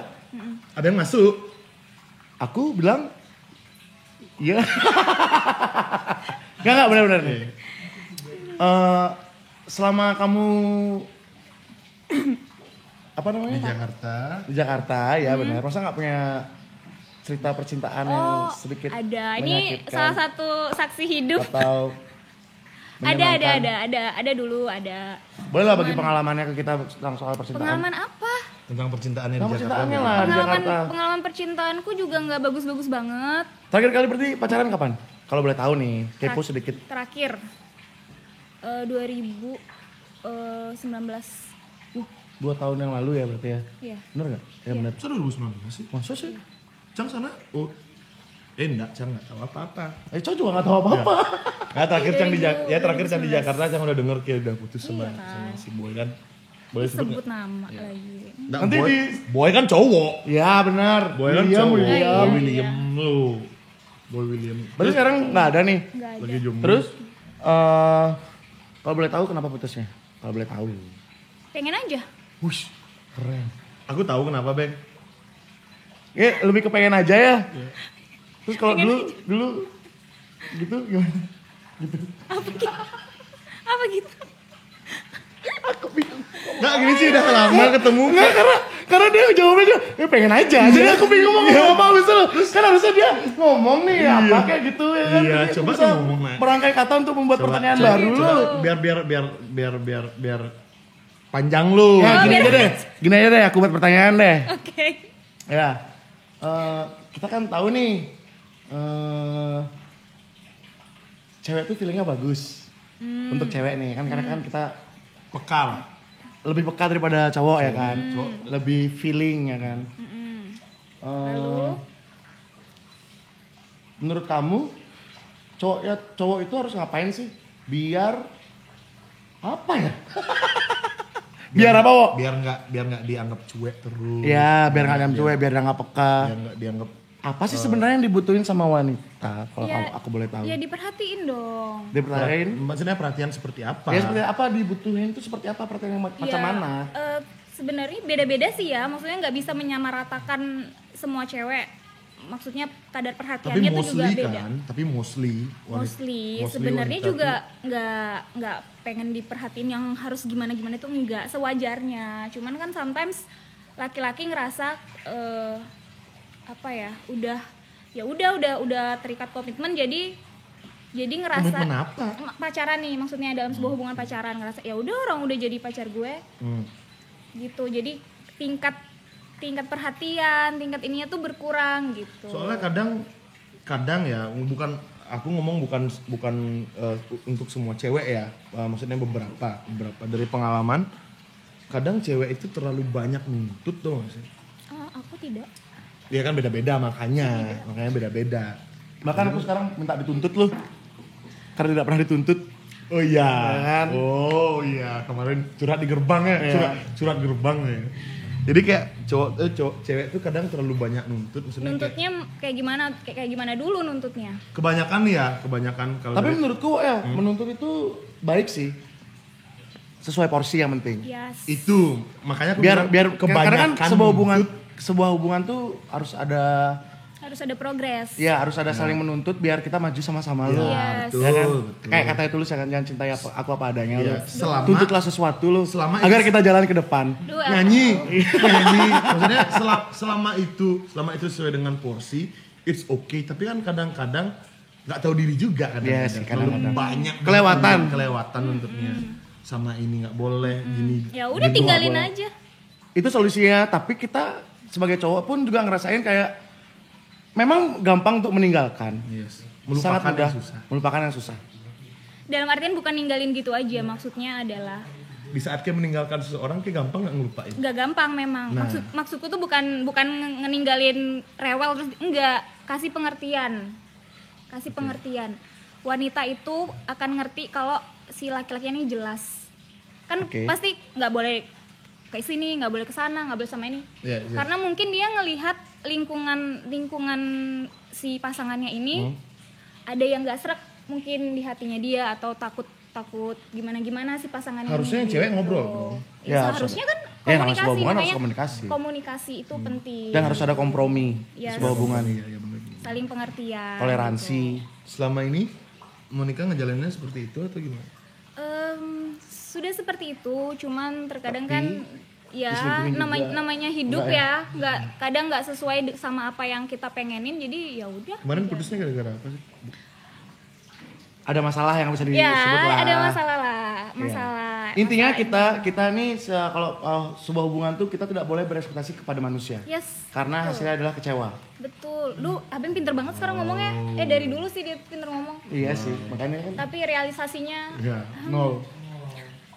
Ada yang masuk. aku bilang iya. Enggak benar-benar nih. Selama kamu apa Di namanya? Jakarta. Di Jakarta ya benar. Masa nggak punya cerita percintaan yang Oh, sedikit ada. Ini menyakitkan salah satu saksi hidup. atau menyenangkan? Ada dulu, ada. Boleh lah bagi pengalamannya ke kita tentang soal percintaan. Pengalaman apa? Tentang percintaannya Tentang di Jakarta. percintaannya lah di Jakarta. Pengalaman percintaanku juga nggak bagus-bagus banget. Terakhir kali berarti pacaran kapan? Kalau boleh tahu nih, kepo sedikit. Terakhir 2019. 2 tahun yang lalu ya berarti ya? Iya. Bener nggak? Ya bener. Masa 2019 sih? Masa sih? Cang sana? Oh. Enggak, Cang nggak tahu apa-apa. Cowok juga nggak tahu apa-apa. Nah, terakhir Cang di 2019. Jakarta, Cang udah denger kayak udah putus sama, Iya kan. sama si Boy kan. Boleh sebut Sebut nggak? nama lagi. Nggak, Nanti Boy, di- Boy kan cowok. Ya benar. Boy kan William, cowok. William. Boy William lu. Boy William. Berarti sekarang nggak ada nih. Nggak ada. Lagi jomblo. Terus kalau boleh tahu kenapa putusnya? Kalau boleh tahu. Pengen aja. Wush, keren. Aku tahu kenapa, Bang. Ya lebih kepengen aja ya. Terus kalau dulu gitu gimana? Apa gitu? Aku bingung. Nggak gini sih udah lama ketemu. Enggak karena dia jawabnya dia pengen aja. Jadi aku bingung mau ngomong apa abis itu. Kan harusnya dia ngomong nih apa kayak gitu ya kan. Iya, Jadi aku coba bisa ngomong, Mak. merangkai kata untuk membuat pertanyaan baru. biar panjang lu. Ya gini aja deh. Gini aja deh aku buat pertanyaan deh. Oke. Ya. Kita kan tahu nih cewek tuh feelingnya bagus. Untuk cewek nih kan karena kan kita Pekal. lebih peka daripada cowok ya kan. Lebih feeling ya kan. Lalu? Menurut kamu cowok itu harus ngapain sih biar apa ya? Biar apa, Wo? Biar nggak dianggap cuek terus. Ya, biar nggak cuek, biar nggak peka. Biar nggak dianggap Apa sih sebenarnya yang dibutuhin sama wanita? Kalau Ya, aku boleh tahu. Ya diperhatiin dong. Diperhatiin. maksudnya perhatian seperti apa? Ya seperti apa dibutuhin itu seperti apa perhatian yang macam Ya, mana? Sebenarnya beda-beda sih ya. Maksudnya nggak bisa menyamaratakan semua cewek. Maksudnya kadar Tapi perhatiannya tuh juga mostly beda. kan, tapi mostly Mostly wanita sebenarnya tuh- juga nggak pengen diperhatiin yang harus gimana itu enggak, sewajarnya. Cuman kan sometimes laki-laki ngerasa apa ya udah terikat komitmen jadi ngerasa Komitmen apa? pacaran nih, maksudnya dalam sebuah hubungan pacaran ngerasa ya udah orang udah jadi pacar gue gitu, jadi tingkat perhatian, tingkat ininya tuh berkurang gitu. Soalnya kadang ya aku ngomong bukan untuk semua cewek ya, maksudnya beberapa dari pengalaman. Kadang cewek itu terlalu banyak nuntut tuh nggak sih? Aku tidak. Ya kan beda-beda makanya beda-beda. Bahkan aku sekarang minta dituntut loh. Karena tidak pernah dituntut. Oh iya. Kan? Oh iya, kemarin curhat di gerbang ya, Iya. curhat gerbang ya. Jadi kayak cewek tuh kadang terlalu banyak nuntut, maksudnya Nuntutnya kayak gimana dulu nuntutnya? kebanyakan kalau Tapi dari- menurutku menuntut itu baik sih. Sesuai porsi yang penting. Yes. itu makanya aku Biar bilang karena kan sebuah nuntut. hubungan tuh harus ada Harus ada progres. ya harus ada saling menuntut biar kita maju sama-sama loh. Yes. betul, Ya kan? betul. Kayak katanya tulus ya kan, jangan cintai aku apa adanya Iya, loh. selama- Tuntutlah sesuatu loh selama agar itu- kita jalan ke depan. Duh, nyanyi maksudnya selama itu sesuai dengan porsi it's okay, tapi kan kadang-kadang nggak tahu diri juga kadang-kadang. Iya sih, Terlalu kadang-kadang. banyak kelewatan nuntutnya sama ini nggak boleh gini Ya udah Gitu, tinggalin nggak aja. Itu solusinya, tapi kita sebagai cowok pun juga ngerasain kayak memang gampang untuk meninggalkan. yes. Sangat melupakan mudah yang susah melupakan yang susah. Dalam artian bukan ninggalin gitu aja, maksudnya adalah di saat kayak meninggalkan seseorang kayak gampang nggak ngelupain. nggak gampang memang. Nah. Maksudku tuh bukan ngeninggalin rewel terus enggak, kasih pengertian. Kasih pengertian. Wanita itu akan ngerti kalau si laki-laki ini jelas. Kan Oke. pasti nggak boleh ke sini, nggak boleh ke sana, nggak boleh sama ini. Iya, iya. Karena mungkin dia ngelihat lingkungan si pasangannya ini ada yang nggak srek mungkin di hatinya dia, atau takut gimana si pasangannya Harusnya ini yang cewek gitu. ngobrol. Ya, seharusnya kan Ya, namanya sebuah hubungan harus makanya komunikasi. komunikasi itu penting. Dan harus ada kompromi Yes. sebuah hubungan. Iya, iya benar. Saling pengertian. Toleransi. Selama ini Monica ngejalaninnya seperti itu atau gimana? Sudah seperti itu, cuman terkadang kan ya diselingkuhin juga. namanya hidup Enggak ya, kadang nggak sesuai sama apa yang kita pengenin, jadi ya udah. Kemarin putusnya gara-gara apa sih? Ada masalah yang bisa Ya, disebut lah. ada masalah lah, masalah. Intinya masalah kita nih kalau sebuah hubungan tuh kita tidak boleh berekspektasi kepada manusia. Yes. Karena betul. hasilnya adalah kecewa. Betul. Lu Abang pinter banget sekarang ngomongnya. Dari dulu sih dia pinter ngomong. Iya sih, makanya kan. Tapi realisasinya Ya, nol.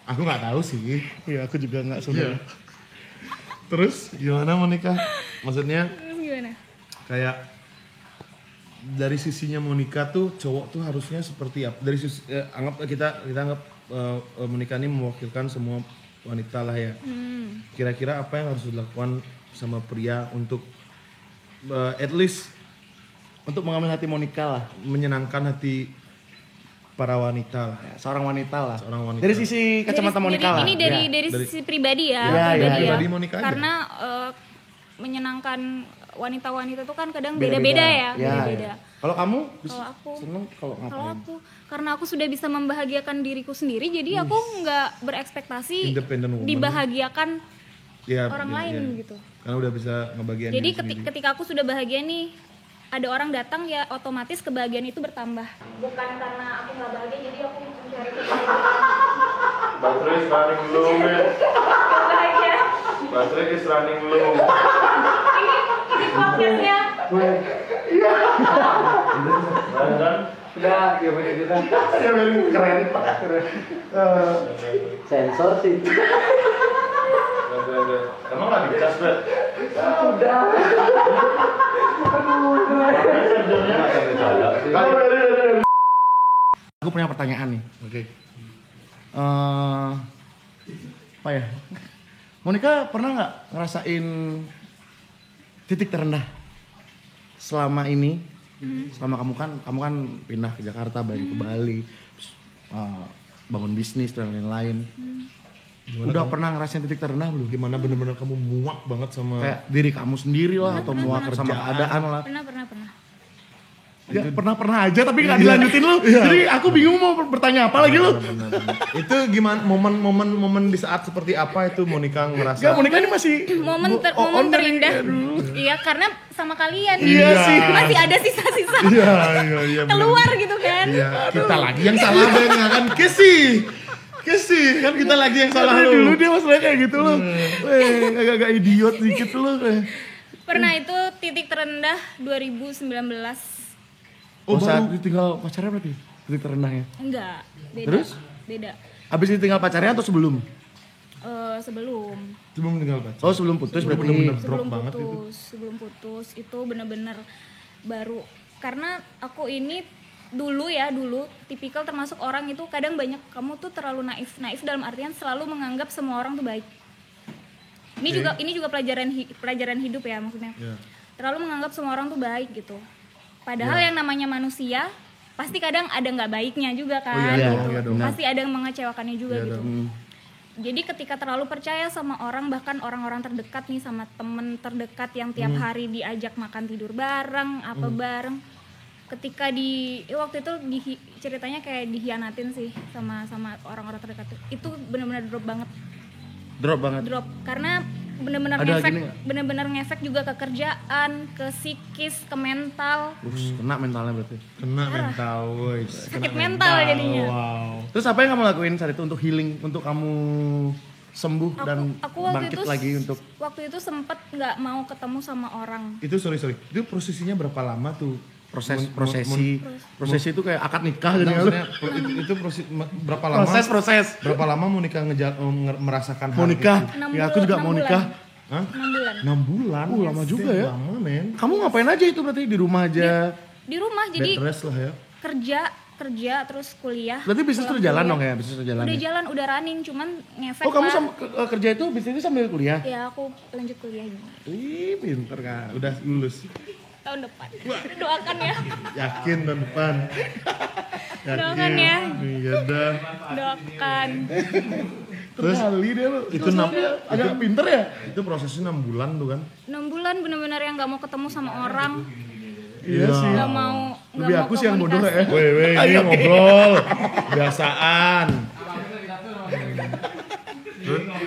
Aku nggak tahu sih. Iya, aku juga nggak Iya. Terus gimana Monica? Maksudnya terus gimana? kayak dari sisinya Monica tuh cowok tuh harusnya seperti apa? Dari sisi anggap kita anggap Monica ini mewakilkan semua wanita lah ya. Kira-kira apa yang harus dilakukan sama pria untuk at least Untuk mengambil hati Monica lah. menyenangkan hati para wanita lah. Ya, seorang wanita lah. Seorang wanita. Dari sisi kacamata Monica lah. Ini Ya. dari sisi pribadi ya. Ya, pribadi ya, pribadi Monica aja. Karena menyenangkan wanita-wanita tuh kan kadang Beda-beda. beda-beda ya, Ya, beda-beda. ya. Kalau kamu Kalau aku seneng kalau Kalau ngapain? aku, karena aku sudah bisa membahagiakan diriku sendiri, jadi aku nggak berekspektasi Independent woman. dibahagiakan Ya, orang ya, lain ya. gitu. Karena udah bisa ngebagian Jadi diri sendiri. ketika aku sudah bahagia nih, ada orang datang ya otomatis kebahagiaan itu bertambah. Bukan karena aku nggak bahagia, jadi aku mencari kebahagiaan. Baterai is running low, man. Kebahagiaan. Baterai is running low. Ini podcastnya. Udah, gimana kita? Keren. Sensor sih. Emang nggak dicas, Bet? Udah. Aku punya pertanyaan nih. Oke. Apa ya? Monica pernah nggak ngerasain titik terendah selama ini? Selama kamu kan pindah ke Jakarta, balik ke Bali, terus, bangun bisnis dan lain-lain. Udah pernah ngerasain titik terendah belum? Gimana bener-bener kamu muak banget sama Kayak diri kamu sendiri lah atau muak sama keadaan lah. Pernah. Ya, pernah aja tapi nggak dilanjutin lu. Jadi aku bingung mau bertanya apa lagi lu. itu gimana momen di saat seperti apa itu Monica ngerasa? Enggak, Monica ini masih Momen on dari- terindah. Iya, karena sama kalian. Iya sih. Masih ada sisa-sisa Iya. keluar gitu kan. Iya, kita lagi yang salah Ben kan Kesi kan kita lagi yang salah Dari dulu lu. dia masalahnya kayak gitu loh. Agak-agak idiot dikit loh. Pernah itu titik terendah 2019. Oh, saat ditinggal pacarnya berarti titik terendahnya. Enggak, beda. Terus? Beda. Habis ditinggal pacarnya atau sebelum? Sebelum Sebelum tinggal pacar. Oh, sebelum putus berarti. Bener-bener drop sebelum banget itu. putus, sebelum putus itu bener-bener baru, karena aku ini dulu tipikal termasuk orang itu kadang banyak kamu tuh terlalu naif dalam artian selalu menganggap semua orang tuh baik. Ini juga pelajaran hidup ya maksudnya. Iya. Terlalu menganggap semua orang tuh baik gitu. Padahal yang namanya manusia pasti kadang ada nggak baiknya juga kan, iya gitu. dong, iya dong. Pasti ada yang mengecewakannya juga Iya gitu. dong. Jadi ketika terlalu percaya sama orang, bahkan orang-orang terdekat nih, sama temen terdekat yang tiap hari diajak makan tidur bareng, apa bareng, ketika waktu itu ceritanya kayak dihianatin sih sama orang-orang terdekat itu benar-benar Drop banget. karena benar-benar Ada ngefek, gini nggak? benar-benar ngefek juga ke kerjaan, ke psikis, ke mental, Kena mentalnya berarti. Kena mental, woi. sakit mental jadinya. Wow. Terus apa yang kamu lakuin saat itu untuk healing, untuk kamu sembuh dan Aku waktu bangkit itu lagi untuk waktu itu sempet nggak mau ketemu sama orang. Itu sorry. Itu prosesinya berapa lama tuh? prosesi itu kayak akad nikah Nah, jadi maksudnya itu berapa lama? proses. Berapa lama Monica merasakan Mau hal nikah. itu? Ya aku juga 6 mau bulan. nikah. Hah? 6 bulan. 6 bulan. Lama juga ya. Lama men. Kamu ngapain aja itu berarti di rumah aja? Di rumah jadi Bed rest lah ya. kerja kerja terus kuliah. Berarti bisnis pulang udah jalan kuliah. dong ya, bisnis udah jalan. Udah Ya? jalan, udah running, cuman ngefek Oh kamu lah. kerja itu bisnisnya sambil kuliah? Ya aku lanjut kuliah ini Ih, pinter Kak. Udah lulus. tahun depan. Doakan ya, Yakin tahun depan. doakan ya, Iya dah. doakan. Terus Kali dia lu. itu Terus dia agak pinter ya? itu prosesnya 6 bulan tuh kan. 6 bulan bener-bener yang nggak mau ketemu sama orang, Iya sih. nggak mau Lebih aku sih yang bodoh ya. Weh, ini ngobrol. Biasaan.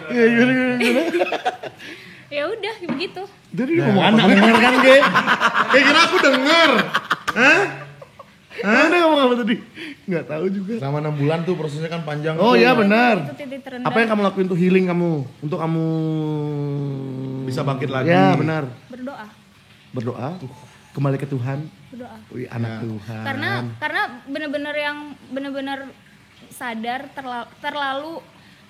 Iya gimana. Ya udah begitu. Jadi Nah, ngomong anak apa? denger kan, Ge? Kayak kira aku denger. Anda ngomong apa tadi? Nggak tahu juga. Selama 6 bulan tuh prosesnya kan panjang. Oh tuh. iya benar. Itu titik terendah. Apa yang kamu lakuin untuk healing kamu? Untuk kamu Bisa bangkit lagi. Ya benar. Berdoa, Berdoa. Kembali ke Tuhan. berdoa. Wih anak Tuhan. Karena bener-bener yang bener-bener sadar terlalu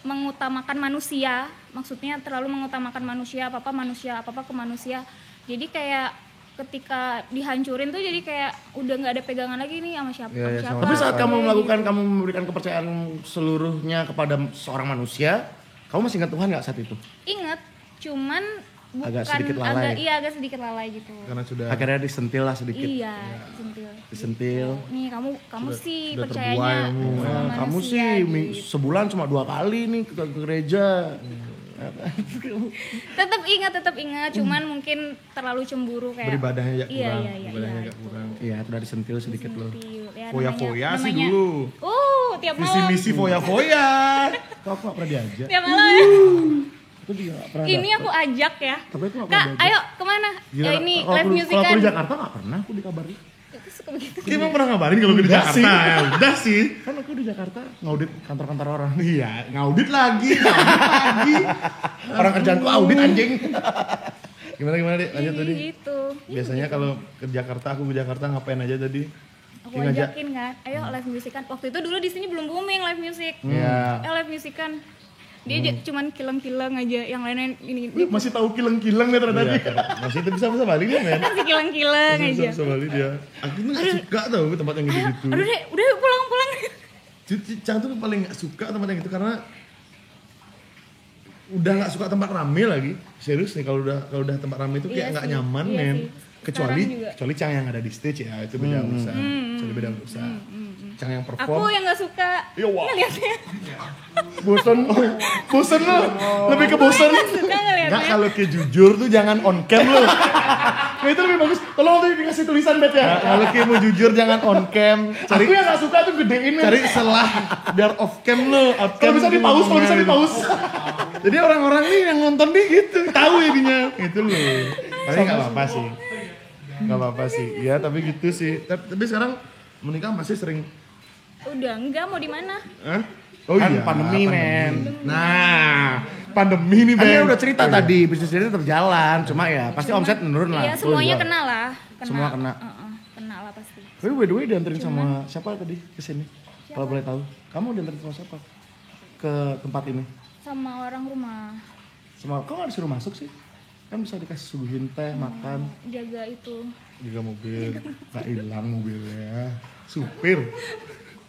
mengutamakan manusia, maksudnya terlalu mengutamakan manusia, apa apa ke manusia. Jadi kayak ketika dihancurin tuh jadi kayak udah nggak ada pegangan lagi nih sama siapa. Iya, iya, siapa. Tapi saat kamu Kayak melakukan, gitu. kamu memberikan kepercayaan seluruhnya kepada seorang manusia, kamu masih ingat Tuhan nggak saat itu? Ingat, cuman bukan Agak sedikit lalai. agak sedikit lalai gitu. Karena sudah Akhirnya disentil lah sedikit. Iya, sentil. Disentil. Nih kamu sih sudah percayanya terbuai kamu. sama Nah, manusia, kamu sih gitu. sebulan cuma 2 kali nih ke gereja. Tetap ingat, cuman mungkin terlalu cemburu kayak beribadahnya ya Iya, kurang. iya, iya, Ibadahnya iya. agak kurang. Iya, sudah disentil sedikit loh. Sentil. Ya, Foya-foya sih namanya- dulu. Tiap Visi malam. misi foya-foya. Kok aku nggak pernah diajak? Tiap malam ya. Aku juga nggak pernah. Ini aku ajak ya. Tapi aku nggak Kak, pernah diajak. ayo kemana? Gila, Ya ini Kalau live aku- music Kalau aku kan. di Jakarta nggak pernah aku dikabarin. Itu suka begitu. Kita emang pernah ngabarin kalau gue di Enggak Jakarta. sih. Ya udah sih. Kan aku di Jakarta ngaudit kantor-kantor orang. Iya, ngaudit lagi, ngaudit lagi. Orang kerjaan tuh audit anjing. Gimana Dek? Lanjut tadi. Gitu. Biasanya kalau ke Jakarta, aku ke Jakarta ngapain aja tadi? Aku ajakin kan. Ayo live music kan. Waktu itu dulu di sini belum booming live music. Iya. Live music kan. Dia cuman kileng-kileng aja, yang lain-lain ini Masih tahu kileng-kileng nih ternyata. Iya, masih itu bisa balik dia men. masih kileng-kileng aja. Bisa balik dia. Aku tuh gak suka tau tempat yang gitu-gitu. Aduh deh, udah pulang. Cang tuh paling gak suka tempat yang gitu karena udah gak suka tempat rame lagi. Serius nih kalau udah tempat rame itu kayak Iya gak sih, nyaman iya men. sih. Kecuali Sekarang juga. Cang yang ada di stage ya itu beda urusan. Kecuali beda urusan. Cang yang Aku perform. yang nggak suka Ya, wah. ngeliatnya. Bosen lu. Lebih ke bosen. Nggak suka Enggak, ngeliatnya. kalau kayak jujur tuh jangan on cam lu. Nah itu lebih bagus. Tolong nanti dikasih tulisan Bet ya. Kalau kayak mau jujur jangan on cam. Aku yang gak suka tuh gedein. Cari selah biar off cam lu. Off Kalau cam bisa tuh di-pause, kalau bisa ngomongnya di-pause. gitu. Jadi orang-orang nih yang nonton nih gitu, tahu jadinya. Itu loh. Tapi enggak apa-apa sih. Enggak apa-apa sih. Iya, tapi gitu sih. Tapi sekarang menikah masih sering. Udah enggak mau di mana? Hah? Oh Kan iya, pandemi, men. Nah, pandemi nih, Kan dia Ben. udah cerita tadi, bisnis dia terjalan. Cuma ya pasti omset menurun lah. Iya, semuanya kena lah. Semua kena. Kena lah pasti. Tapi by the way dianterin sama siapa tadi ke sini? Kalau boleh tahu. Kamu dianterin sama siapa? Ke tempat ini? Sama orang rumah. Sama kok nggak disuruh masuk sih? Kan bisa dikasih suguhin teh, makan. Jaga itu. Juga mobil, tak hilang mobilnya. Supir.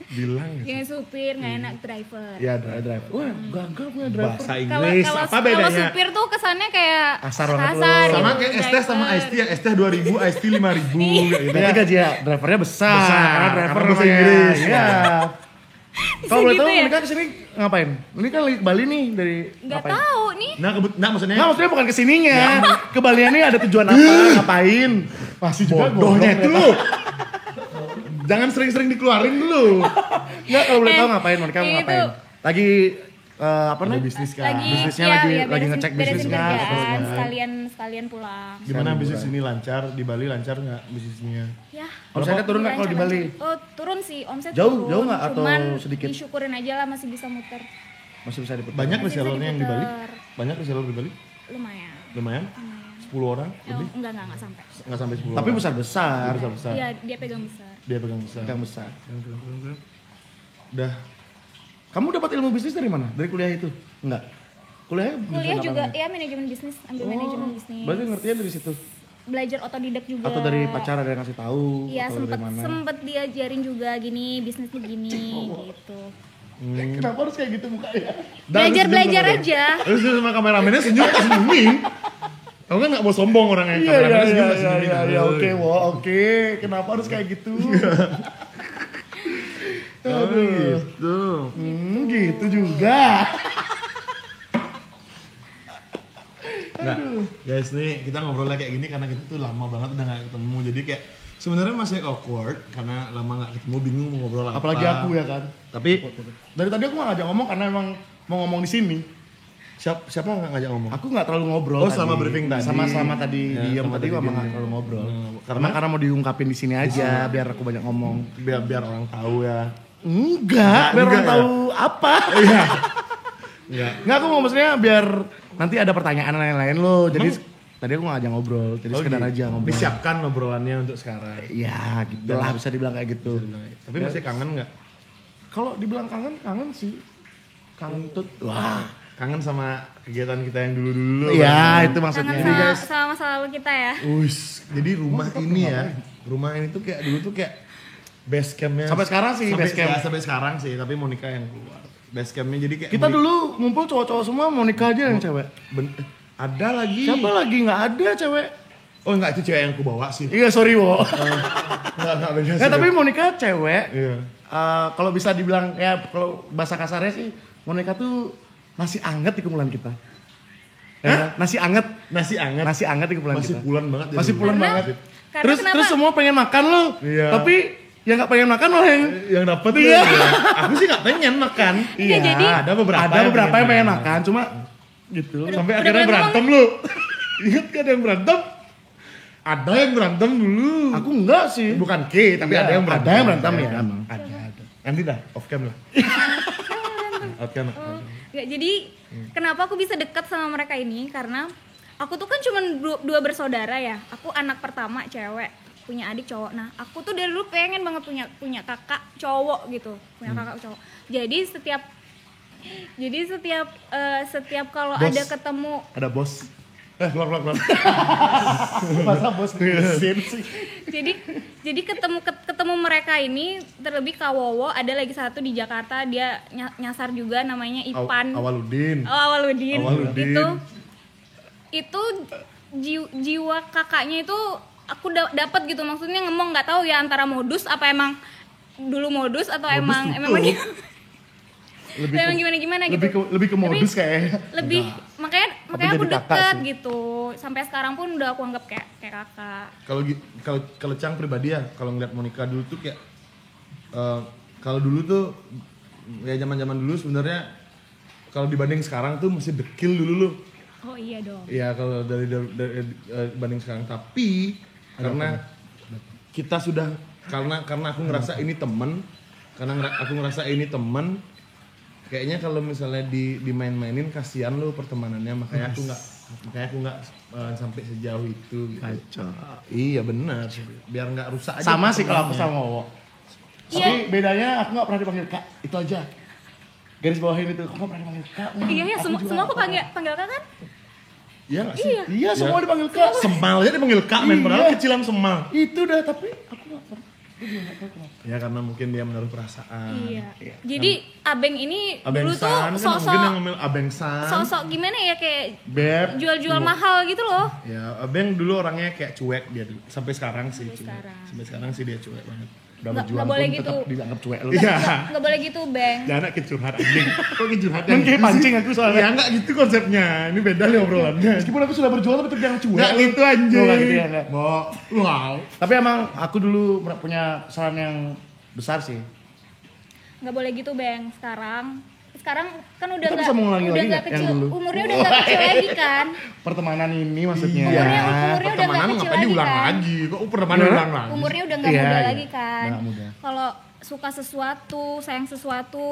Bilang ya. Yang supir nggak enak driver. Ya driver. Wah gagal punya driver. Bahasa Kalau Inggris, kalau apa kalau bedanya? supir tuh kesannya kayak Kasar banget lu. Sama gitu, kayak ST sama driver. Ice Tea, ya ST 2000, Ice Tea 5000 kayak gitu. Berarti gaji ya, drivernya besar. Besar, Karena driver karena bahasa namanya. Inggris. Iya. Kalau boleh gitu tahu ya? mereka kesini ngapain? Ini kan lagi ke Bali nih dari Nggak ngapain? tahu nih. Nah maksudnya Nah maksudnya bukan kesininya. Ke Baliannya ada tujuan apa? Ngapain? masih juga Bodohnya bodohnya itu lu. Jangan sering-sering dikeluarin dulu. Enggak kalau boleh tahu ngapain mereka itu- ngapain? Lagi apa namanya? bisnis kan. Lagi Bisnisnya ya, lagi ya, lagi beresin- ngecek beresin bisnisnya. kerjaan, Betul, sekalian pulang. Gimana bisnis ini lancar? Di Bali lancar nggak bisnisnya? Ya. Omsetnya turun nggak kalau di Bali? Oh, turun sih, omset Jauh- turun. jauh nggak atau Cuman sedikit? disyukurin aja lah masih bisa muter. Masih bisa diputar. Banyak Masih bisa resellernya yang di Bali? diputar. Banyak reseller di Bali? Lumayan. Lumayan? 10 orang? Oh, enggak sampai. Nggak sampai 10 Tapi orang. besar-besar. besar. Iya, dia pegang besar. Dia pegang besar. Yang besar. Udah. Kamu dapat ilmu bisnis dari mana? Dari kuliah itu? Enggak. Kuliahnya Kuliah jurusan juga apa? ya manajemen bisnis, ambil manajemen bisnis. Berarti ngertinya dari situ. belajar otodidak juga. Atau dari pacar ada yang ngasih tahu? Iya, atau dari mana? sempet diajarin juga gini, bisnisnya gini gitu. Kenapa harus kayak gitu mukanya? Belajar aja. Terus sama kameramennya senyumin. Kamu kan nggak mau sombong orangnya, kameramennya senyumin. Iya, oke, oke. Kenapa harus kayak gitu? Aduh. Gitu. Gitu juga. Nah, guys nih kita ngobrolnya kayak gini karena kita tuh lama banget udah gak ketemu. Jadi kayak sebenarnya masih awkward karena lama gak ketemu, bingung mau ngobrol apa. Apalagi aku ya kan. Tapi Dari tadi aku nggak ngajak ngomong karena emang mau ngomong di sini. siapa nggak ngajak ngomong? Aku nggak terlalu ngobrol. Oh, selama briefing tadi. Selama tadi Ya, diam sama tadi tadi aku emang diam. nggak terlalu ngobrol. Karena Mau diungkapin di sini aja biar aku banyak ngomong. biar orang tahu ya. Enggak, biar enggak orang ya? tahu apa. Enggak. Enggak, aku mau maksudnya biar nanti ada pertanyaan lain-lain lo. Jadi tadi aku nggak ngajak ngobrol, jadi sekedar aja ngobrol. Disiapkan obrolannya untuk sekarang. Iya, gitu lah bisa dibilang kayak gitu. Tapi masih kangen nggak? Kalau dibilang kangen sih. Kangen tut. Wah. Kangen sama kegiatan kita yang dulu-dulu. Iya, itu Kangen maksudnya. sama masa lalu kita ya. Uish, jadi rumah ini ya, rumah ini tuh kayak dulu tuh kayak base campnya. Sampai sekarang sih base camp. Ya, sampai sekarang sih, tapi Monica yang keluar. Base campnya jadi kayak Kita dulu ngumpul cowok-cowok semua, Monica aja yang cewek. ada lagi. Siapa lagi? Nggak ada cewek. Oh enggak, itu cewek yang aku bawa sih. Iya, sorry wo. Enggak beda sih. Tapi Monica cewek. Iya. Kalau bisa dibilang ya kalau bahasa kasarnya sih Monica tuh nasi anget di kumpulan kita. Ya, nasi anget. Nasi anget. Nasi anget di kumpulan Masih kita. pulan banget ya. Masih pulan Karena- banget. karena Terus kenapa? terus semua pengen makan lo. Iya. Tapi yang nggak pengen makan lo yang dapat Iya. Aku sih nggak pengen makan. Iya, jadi ada beberapa yang pengen makan, cuma gitu. Sampai Udah akhirnya berantem berantem lu. Ingat kan yang berantem? Ada yang berantem dulu. Aku enggak sih. Bukan K, tapi Iya, ada yang berantem. ada yang berantem ya, emang. Ada. Nanti dah off cam lah. Off cam. Nggak, jadi kenapa aku bisa dekat sama mereka ini karena aku tuh kan cuma dua bersaudara ya. Aku anak pertama cewek, punya adik cowok. Nah, aku tuh dari dulu pengen banget punya kakak cowok gitu. Punya kakak cowok. Jadi setiap kalau Bos. ada ketemu Ada bos. Keluar. Masa bos mesin sih? jadi ketemu mereka ini, terlebih Kak Wowo, ada lagi satu di Jakarta, dia nyasar juga namanya Ipan. Awaludin. Oh, Awaludin. Awaludin. Itu jiwa kakaknya itu aku dapat gitu, maksudnya nggak tahu ya antara modus apa emang dulu modus atau emang lagi emang gimana gitu. Lebih ke modus kayaknya. Lebih makanya Tapi aku jadi kakak deket sih. gitu. Sampai sekarang pun udah aku anggap kayak kakak. Kalau Cang pribadi ya, kalau ngeliat Monica dulu tuh kayak kalau dulu tuh ya zaman-zaman dulu sebenarnya kalau dibanding sekarang tuh masih dekil dulu lu. Oh iya dong. Ya kalau dari banding sekarang, tapi karena kita sudah karena aku ngerasa ini teman, aku ngerasa ini teman, kayaknya kalau misalnya dimain-mainin kasihan lu pertemanannya, makanya aku nggak sampai sejauh itu gitu. Kacau. Iya benar, biar nggak rusak aja. Sama sih kalau aku pertemanannya. sama Wowo. Iya. Tapi bedanya aku nggak pernah dipanggil Kak, itu aja. Garis bawahin itu, aku nggak pernah dipanggil Kak. Iya ya, semua juga aku panggil kakak kan? Iya nggak sih? Iya, semua dipanggil Kak. Semal aja dipanggil Kak, men, padahal Iya. kecilan Semal. Itu dah, tapi aku nggak pernah. Aku juga nggak tahu kenapa. Ya karena mungkin dia menaruh perasaan. Iya. Jadi Abeng ini Abeng dulu tuh San kan sosok mungkin yang ngomel Abeng San. sosok gimana ya, kayak Beb. jual-jual mahal gitu loh. Ya, Abeng dulu orangnya kayak cuek dia dulu. Sampai sekarang sih Sampai cuek. sekarang. Sampai sekarang sih dia cuek banget. Udah Nggak berjuang boleh pun gitu. tetap dianggap cuek lu. Iya. Nggak boleh gitu, Beng. Jangan kecurhat anjing. Kok kecurhat Kan kayak pancing aku soalnya. Ya enggak gitu konsepnya. Ini beda nih obrolannya. Meskipun aku sudah berjuang tapi tetap dianggap cuek. Enggak gitu anjing. Oh, nggak gitu ya, nggak. Wow. Tapi emang aku dulu punya kesalahan yang besar sih. Nggak boleh gitu, Beng. Sekarang kan udah Kita bisa mengulangi lagi nggak nggak yang kecil, dulu? umurnya udah nggak kecil lagi kan. Pertemanan ini maksudnya. Iya. Umurnya udah nggak Pertemanan kecil ngapain lagi diulang kan. lagi? Kok pertemanan Gimana? ulang lagi? Umurnya udah nggak Iya, muda iya. lagi kan. Nggak muda. Kalau suka sesuatu, sayang sesuatu,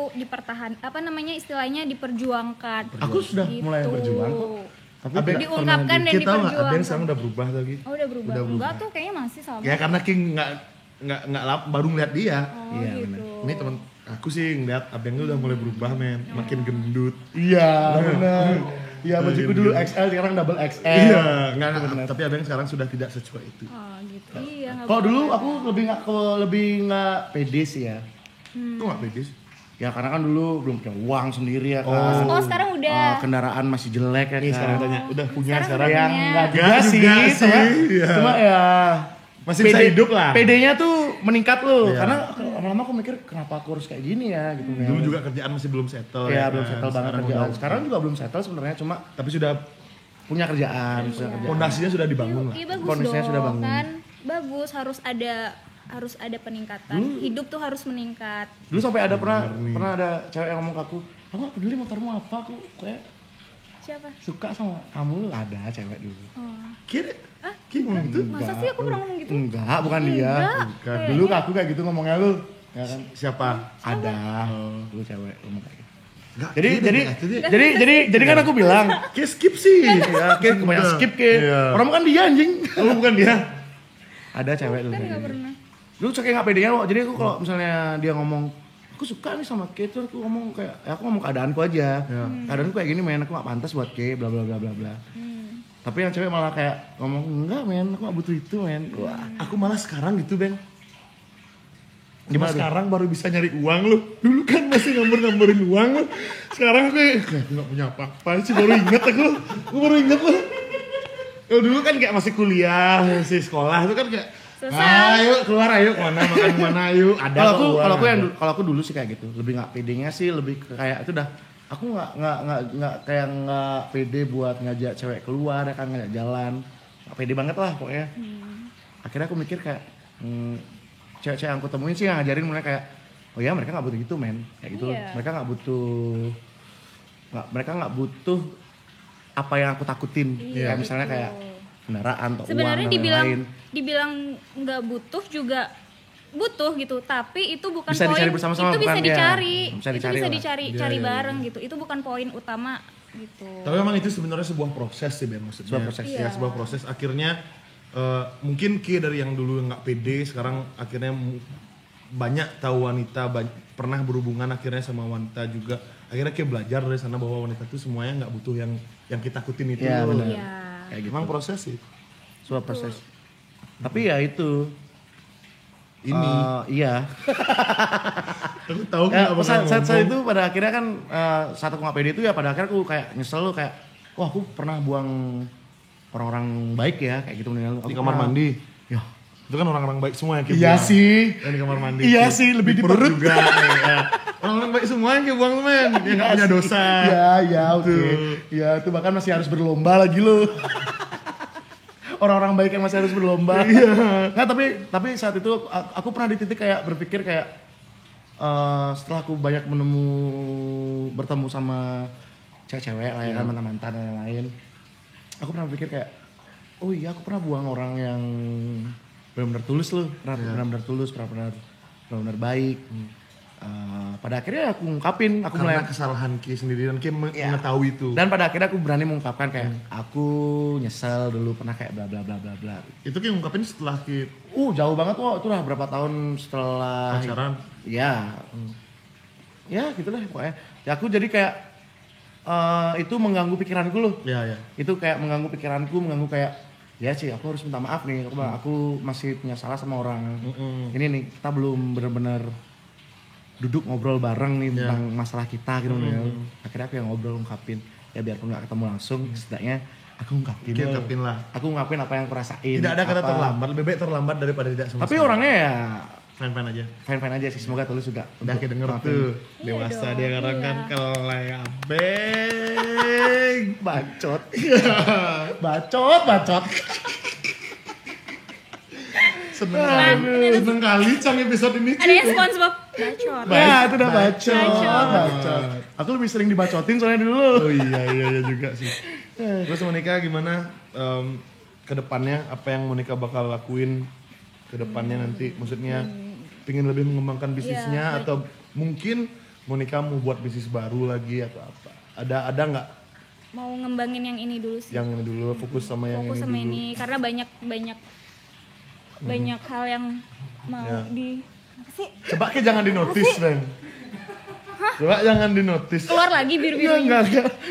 apa namanya istilahnya, diperjuangkan. Aku sudah Gitu. mulai berjuang kok. Tapi Abeng tidak diungkapkan pernah dan Kita tahu nggak Abeng diperjuangkan. sekarang udah berubah lagi. Oh, udah berubah. Udah berubah. Enggak tuh, kayaknya masih sama. Ya karena King baru ngeliat dia. Oh, Iya, gitu. benar. Ini teman aku sih ngeliat Abeng tuh udah mulai berubah men, makin gendut. Iya, benar. Iya, bajuku dulu XL, sekarang double XL. Iya, enggak. Tapi abang sekarang sudah tidak secuek itu. Oh gitu. Iya. nggak Kalau dulu boleh. aku lebih nggak pede sih ya. Kok nggak pede sih? Ya karena kan dulu belum punya uang sendiri ya kan. Oh sekarang udah. Kendaraan masih jelek ya kan. Sekarang tanya, udah punya Sekarang sekarang? udah. Yang enggak juga Nggak sih, juga sih, iya. cuma ya Masih bisa hidup lah. PD-nya tuh meningkat loh, Iya. karena lama-lama aku mikir kenapa aku harus kayak gini ya gitu. Dulu juga kerjaan masih belum settle. ya kan? belum settle banget Sekarang kerjaan. udah- Sekarang juga belum settle sebenarnya, cuma Tapi sudah punya kerjaan, punya kerjaan. fondasinya sudah dibangun lah. Iya bagus Kondisinya dong sudah bangun. kan. Bagus harus ada peningkatan. Hidup tuh harus meningkat. Dulu sampai ada pernah ada cewek yang ngomong ke aku nggak peduli motormu apa, aku kayak Siapa? suka sama kamu. Ada cewek dulu. Oh. Kira? Kira ngomong gitu? Masa sih aku pernah ngomong gitu? Enggak, bukan dia. Enggak. Bukan. Dulu aku kayak gitu ngomongnya lu. Ya kan? Siapa? Ada. Dulu cewek ngomong kayak gitu. Enggak, Jadi kan aku bilang, Kayak skip sih. ya kayak kebanyakan skip kayak. Iya. Orang kan dia anjing. Oh, bukan dia. Ada cewek dulu. Kan kayak nggak gitu. pernah. Dulu saking nggak pedenya kok. Jadi aku kalau misalnya dia ngomong, aku suka nih sama Kay, terus aku ngomong kayak, aku ngomong keadaanku aja. Keadaanku kayak gini men, aku nggak pantas buat Kay, bla bla bla bla bla. Tapi yang cewek malah kayak ngomong, enggak men, aku nggak butuh itu men. Wah, Aku malah sekarang gitu, Ben. Gimana tuh? Sekarang baru bisa nyari uang lu. Dulu kan masih ngambur-ngamburin uang lu. Sekarang aku nggak punya apa-apa sih, baru inget aku. Aku baru inget lu. Kalau dulu kan kayak masih kuliah, masih sekolah itu kan kayak Susah. ayo keluar, ayo kemana, makan kemana, ayo. Ada kalau kok aku uang, kalau aku yang ada. dulu- kalau aku dulu sih kayak gitu, lebih nggak pedenya sih, lebih ke kayak itu dah. Aku nggak kayak nggak pede buat ngajak cewek keluar ya kan, ngajak jalan, nggak pede banget lah pokoknya. Akhirnya aku mikir kayak cewek-cewek yang aku temuin sih yang ngajarin mulai kayak, oh ya mereka nggak butuh gitu men, kayak gitu. Iya. Mereka nggak butuh apa yang aku takutin, kayak misalnya kayak kendaraan atau uang Sebenarnya dan lain-lain. dibilang nggak butuh juga butuh gitu, tapi itu bukan Bisa poin. dicari bersama-sama, itu bisa bukan? Ya, dicari. bisa Itu dicari bisa lah. dicari bareng gitu. Itu bukan poin utama gitu. Tapi memang itu sebenarnya sebuah proses sih, Ben, maksudnya. Sebuah proses. Ya, sebuah proses. Akhirnya mungkin Ki dari yang dulu nggak pede, sekarang akhirnya banyak tahu wanita, pernah berhubungan akhirnya sama wanita juga. Akhirnya Ki belajar dari sana bahwa wanita itu semuanya nggak butuh yang kita takutin itu. Iya, benar. Iya. Kayak gitu. Emang proses sih. Sebuah proses. Tapi ya itu. Ini Iya. aku tahu Ya, nggak bakal saat ngomong. itu pada akhirnya kan saat aku nggak pede itu ya pada akhirnya aku kayak nyesel loh, kayak wah aku pernah buang orang-orang baik ya kayak gitu nih. Di kamar mandi. Ya. Itu kan orang-orang baik semua yang Ki Iya buang. sih. Yang di kamar mandi. Iya Ki. sih, lebih di perut perut. juga. Ya. Orang-orang baik semua yang Ki buang tuh, men. Yang nggak punya dosa. Ya oke. Ya itu bahkan masih harus berlomba lagi loh. Orang-orang baik yang masih harus berlomba. Nggak, tapi saat itu aku pernah di titik kayak berpikir kayak setelah aku banyak bertemu sama cewek-cewek lah ya kan, mantan-mantan dan lain-lain. Aku pernah berpikir kayak, oh iya aku pernah buang orang yang benar-benar tulus loh, benar-benar tulus, benar-benar baik. Pada akhirnya aku ngungkapin, aku mulai Karena kesalahan Ki sendiri dan Ki mengetahui itu. dan pada akhirnya aku berani mengungkapkan kayak aku nyesel dulu pernah kayak bla bla bla bla bla. Itu Ki ngungkapin setelah Ki Jauh banget kok, itu udah berapa tahun setelah pacaran. Ya. Ya gitu lah pokoknya. Ya aku jadi kayak itu mengganggu pikiranku loh. Ya, ya. Itu kayak mengganggu pikiranku, mengganggu kayak ya sih aku harus minta maaf nih. Aku masih punya salah sama orang. Ini nih kita belum benar-benar duduk ngobrol bareng nih tentang masalah kita gitu nih. Akhirnya aku yang ngobrol ungkapin. Ya biarpun gak ketemu langsung, setidaknya aku ungkapin. Ki ungkapin lah. Aku ungkapin apa yang aku rasain. Tidak ada kata apa. terlambat, lebih baik terlambat daripada tidak sama Tapi sekali. orangnya ya Fine-fine aja. fine-fine aja sih, semoga tulus juga. Udah Ki denger maafin. tuh. Iya Dewasa dong, dia sekarang iya. kan kelebeng. Bacot. Bacot. Seneng kali Cang episode ini. Ada yang SpongeBob bacot. Ya, itu udah Bacot. bacot. Aku lebih sering dibacotin soalnya dulu. Oh iya juga sih. Terus Monica gimana ke depannya, apa yang Monica bakal lakuin ke depannya nanti? Maksudnya pingin lebih mengembangkan bisnisnya Iya, atau mungkin Monica mau buat bisnis baru lagi atau apa? Ada nggak Mau ngembangin yang ini dulu sih. yang ini dulu, fokus sama yang Fokus ini sama dulu? ini karena banyak hal yang mau Ya. di apa sih? Coba ke jangan di notice, Ben. Coba jangan dinotis. keluar lagi Iya, biru-birunya. enggak.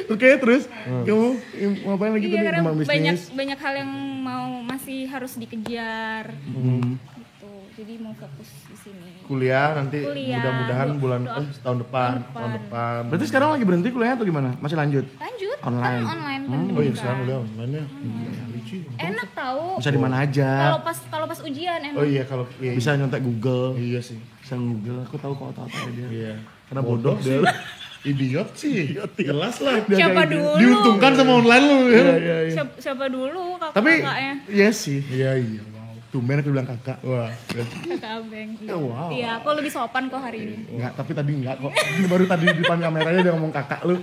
Oke, terus kamu ngapain lagi Iya, tadi? karena Kembang banyak bisnis. banyak hal yang masih harus dikejar. Hmm. Gitu. Jadi mau fokus di sini. Kuliah nanti Kuliah. mudah-mudahan tahun depan. Berarti sekarang lagi berhenti kuliahnya atau gimana? Masih lanjut? Lanjut. Online. Kan online Oh iya pendidikan. sekarang udah online ya. Enak tahu. Bisa di mana aja. Kalau pas ujian enak. Oh iya kalau iya, Bisa nyontek Google. iya sih. Bisa Google. Aku tahu kok otak dia. Iya. Karena bodoh sih. dia. Idiot sih. Jelas lah. Siapa dulu? Diuntungkan sama online lu ya. Siapa dulu Tapi kakaknya? iya sih. Iya iya. Wow. Tumben aku bilang kakak. Wah. Kakak Abeng. Wow. Iya, aku lebih sopan kok hari ini. Enggak, tapi tadi enggak kok. Baru tadi di depan kameranya dia ngomong kakak lu.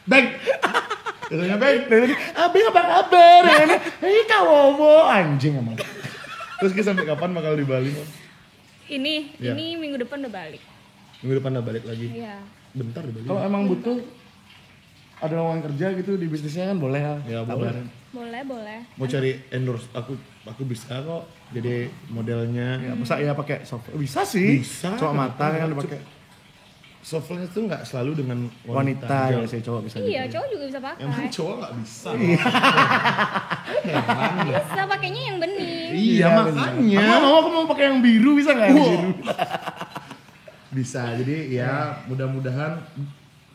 Bang. Biasanya Bang, dari tadi, Abeng apa kabar? Hei kawowo, anjing emang. Terus kita sampai kapan bakal di Bali? Mon? Iya. Ini minggu depan udah balik. Minggu depan udah balik lagi. Iya. Bentar di Bali. Kalau emang butuh ada lowongan kerja gitu di bisnisnya kan boleh ya. Ya, boleh. Kabarin. Boleh. Mau cari endorse aku bisa kok jadi modelnya. Ya, masa ya pakai software? Bisa sih. Bisa. Cuma mata kan dipakai Software itu nggak selalu dengan wanita ya Jangan- sih cowok bisa. Iya, gitu. cowok juga bisa pakai. Emang cowok nggak bisa. Bisa pakainya yang bening. Iya makanya. Aku mau pakai yang biru bisa nggak? Yang biru. Bisa. Jadi ya mudah-mudahan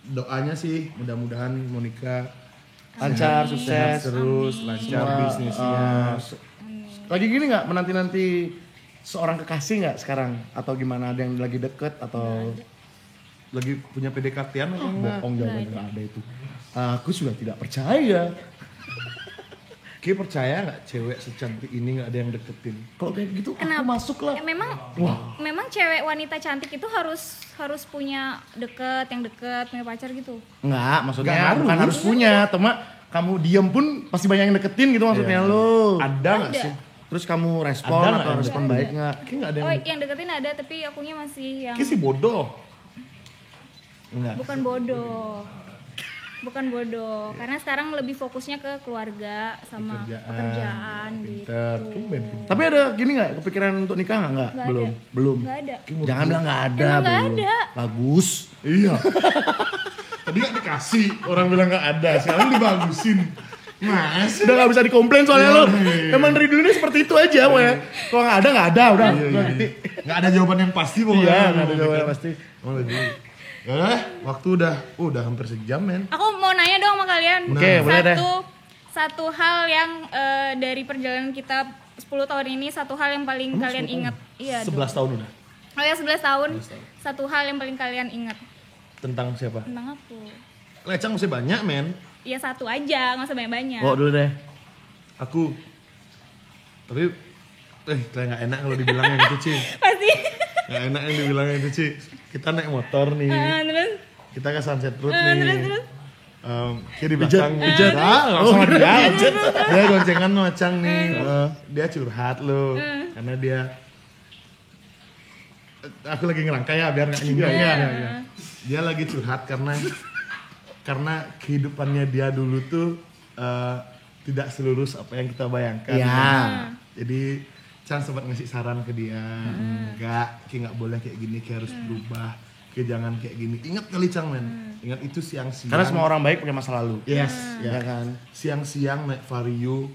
doanya sih mudah-mudahan Monica Lancar, sehat sukses. terus, lancar Semua, bisnisnya. Lagi gini nggak menanti-nanti seorang kekasih nggak sekarang atau gimana, ada yang lagi deket atau Lagi punya PDKT-an atau enggak? bohong jawaban nggak ada itu. Aku sudah tidak percaya. Ki percaya nggak cewek secantik ini nggak ada yang deketin? Kalau kayak gitu Kenapa? aku masuk lah. Ya, memang cewek wanita cantik itu harus punya yang deket, punya pacar gitu. Nggak, maksudnya Nggak harus. bukan harus punya, teman kamu diem pun pasti banyak yang deketin gitu maksudnya lo. Ada nggak Ada. sih? Terus kamu respon Ada nggak atau yang respon deketin? baik nggak? Ki nggak ada Oh, yang. yang deketin ada tapi akunya masih yang Ki sih bodoh. Enggak. bukan bodoh. Bukan bodoh, karena sekarang lebih fokusnya ke keluarga sama pekerjaan gitu. Pinter. Tumben. Tapi ada gini nggak kepikiran untuk nikah nggak? Nggak ada. Belum. Nggak ada. Jangan bilang nggak ada. Emang nggak belum. ada. Bagus. Iya. Tadi nggak dikasih, orang bilang nggak ada, sekarang dibagusin. Mas. Udah nggak bisa dikomplain soalnya Iya, lo. iya. Emang dari dulu ini seperti itu aja, pokoknya. Kalau nggak ada udah. Iya, iya. Nggak ada jawaban yang pasti pokoknya. Iya, nggak ada jawaban yang pasti. Oh, lagi. Ya, waktu udah hampir sejam men. Aku mau nanya dong sama kalian. Oke, boleh deh. Satu hal yang dari perjalanan kita 10 tahun ini, satu hal yang paling kalian ingat. Iya. 11 dong. tahun udah. Oh ya 11 tahun. Satu hal yang paling kalian ingat Tentang siapa? tentang aku. Lecang masih banyak men. Ya satu aja, nggak usah banyak-banyak. Bawa dulu deh. Aku. Tapi kayak nggak enak kalau dibilangnya gitu Ci. Pasti. Nggak enak yang dibilangnya gitu Ci. Kita naik motor nih. Terus Kita ke Sunset Road terus nih. terus. Kiri belakang pijat. Sama dia. Dia goncengan sama Cang nih. Dia curhat lo. Karena dia aku lagi ngerangkai ya biar nggak nyinggung ya. Dia lagi curhat karena kehidupannya dia dulu tuh tidak selurus apa yang kita bayangkan. Iya. Jadi Cang sempat ngasih saran ke dia, enggak, Ki nggak boleh kayak gini, Ki harus berubah, Ki jangan kayak gini. Ingat kali Cang men, ingat itu siang-siang. Karena semua orang baik punya masa lalu. Yes, Ya ya kan. Siang-siang naik Vario,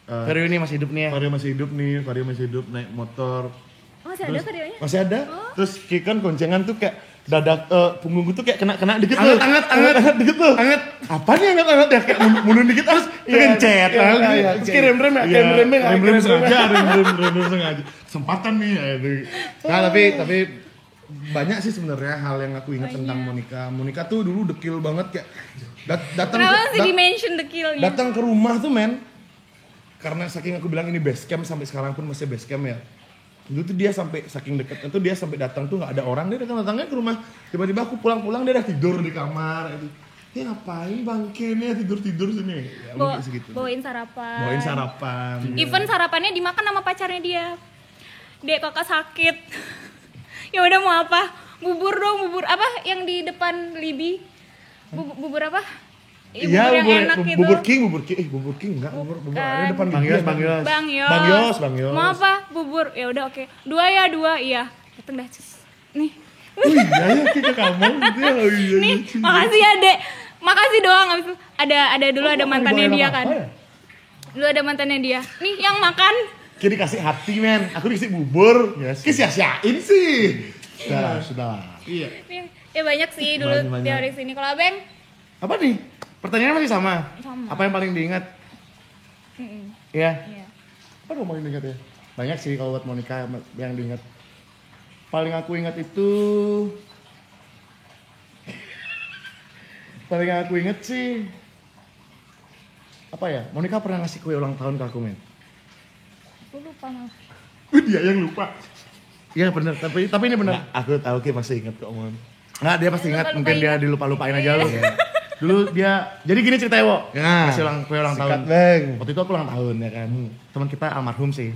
Vario ini masih hidup nih ya. Vario masih hidup naik motor. Masih ada videonya? Masih ada. Terus Ki kan goncengan tuh kayak dadak punggungku tuh kayak kena dikit tuh. Anget dikit tuh. Anget. Apa nih anget ya kayak mundur dikit terus kegencet. Iya. Terus kayak rem-rem ya, kayak rem sengaja. Kesempatan nih. Nah, tapi banyak sih sebenarnya hal yang aku ingat tentang Monica. Monica tuh dulu dekil banget kayak datang Kenapa sih di-mention dekilnya? datang ke rumah tuh men. Karena saking aku bilang ini base camp sampai sekarang pun masih base camp ya. Dulu tuh dia sampai saking dekatnya tuh dia sampai datang tuh nggak ada orang, dia datangnya ke rumah. Tiba-tiba aku pulang dia udah tidur di kamar. Ya ngapain bangke nih tidur sini? Ya, mungkin segitu. Bawain sarapan. Bawain sarapan. Even sarapannya dimakan sama pacarnya dia. Dek kakak sakit. Ya udah mau apa? Bubur dong, bubur apa yang di depan Libi? Bubur apa? Iya, Bubur yang enak itu. Bubur king enggak, bubur Bukan. ada depan Bang Yos. Bang Yos. Bang Yos. Mau apa? Bubur. Ya udah oke. 2 ya, 2. Iya. Dateng dah. Nih. iya ya ke kamu gitu ya. Oh, iya. Nih, makasih ya Dek. Makasih doang. Habis itu ada dulu ada mantannya dia kan. Dulu ada mantannya dia. Nih yang makan. Kira dikasih hati men, aku dikasih bubur. Yes. Sia-siain sih. Sudah. Iya. Ya banyak sih dulu Banyak. teori sini. Kalau Abeng? Apa nih? Pertanyaannya masih sama. Sama. Apa yang paling diingat? Iya. Iya. Apa yang paling diingat ya? Banyak sih kalau buat Monica yang diingat. Paling aku ingat itu paling aku ingat sih apa ya? Monica pernah ngasih kue ulang tahun ke aku men. Aku lupa malah. Dia yang lupa. Iya benar, tapi ini benar. Aku tahu Ki masih ingat kok omongan. Nggak, dia pasti ingat, mungkin dia dilupa-lupain aja lu. Iya. Dulu dia, jadi gini ceritanya Wo, Ya. kasih kue ulang tahun. Sikat, Bang. Waktu itu aku ulang tahun ya kan, teman kita almarhum sih.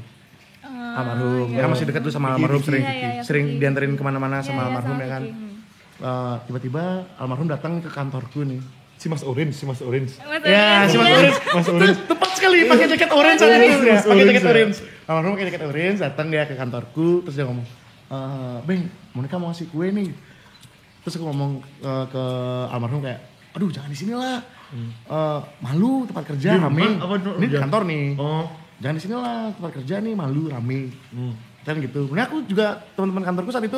Almarhum, ya masih dekat tuh sama almarhum, sering Iya, sering Kiki. dianterin kemana-mana sama Iya, almarhum sama ya kan. Kiki. Tiba-tiba almarhum datang ke kantorku nih. Si Mas Orange. Ya, si Mas Orange. Mas Orange. Tepat sekali pakai jaket orange saat itu ya. Mas Pakai Orange, jaket ya. orange. Almarhum pakai jaket orange, datang dia ke kantorku, terus dia ngomong, "Beng, Monica mau ngasih kue nih." Terus aku ngomong ke almarhum kayak, "Aduh, jangan di sini lah. Malu tempat kerja rame." Ini di kantor nih. Oh. Jangan di sini lah, tempat kerja nih malu rame. Kan gitu. Nah aku juga teman-teman kantorku saat itu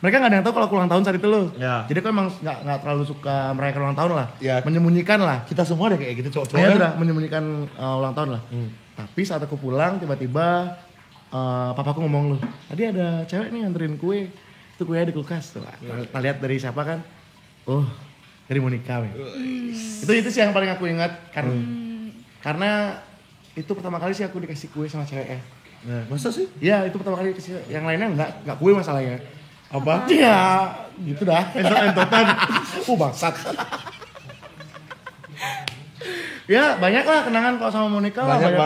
mereka nggak ada yang tahu kalau aku ulang tahun saat itu loh. Ya. Jadi aku emang nggak terlalu suka merayakan ulang tahun lah. Ya. Menyembunyikan lah. Kita semua ada kayak gitu cowok-cowok. Saya kan? udah menyembunyikan ulang tahun lah. Tapi saat aku pulang tiba-tiba papaku ngomong loh, tadi ada cewek nih nganterin kue. Itu kue di kulkas tuh. Kita lihat dari siapa kan? Oh, dari Monica. Itu sih yang paling aku ingat karena itu pertama kali sih aku dikasih kue sama cewek ya. Nah, masa sih? Iya, itu pertama kali dikasih. Yang lainnya enggak kue masalahnya. Apa? Iya, gitu dah. Entot-entotan. Bangsat. Ya, banyak lah kenangan kalau sama Monica lah. Banyak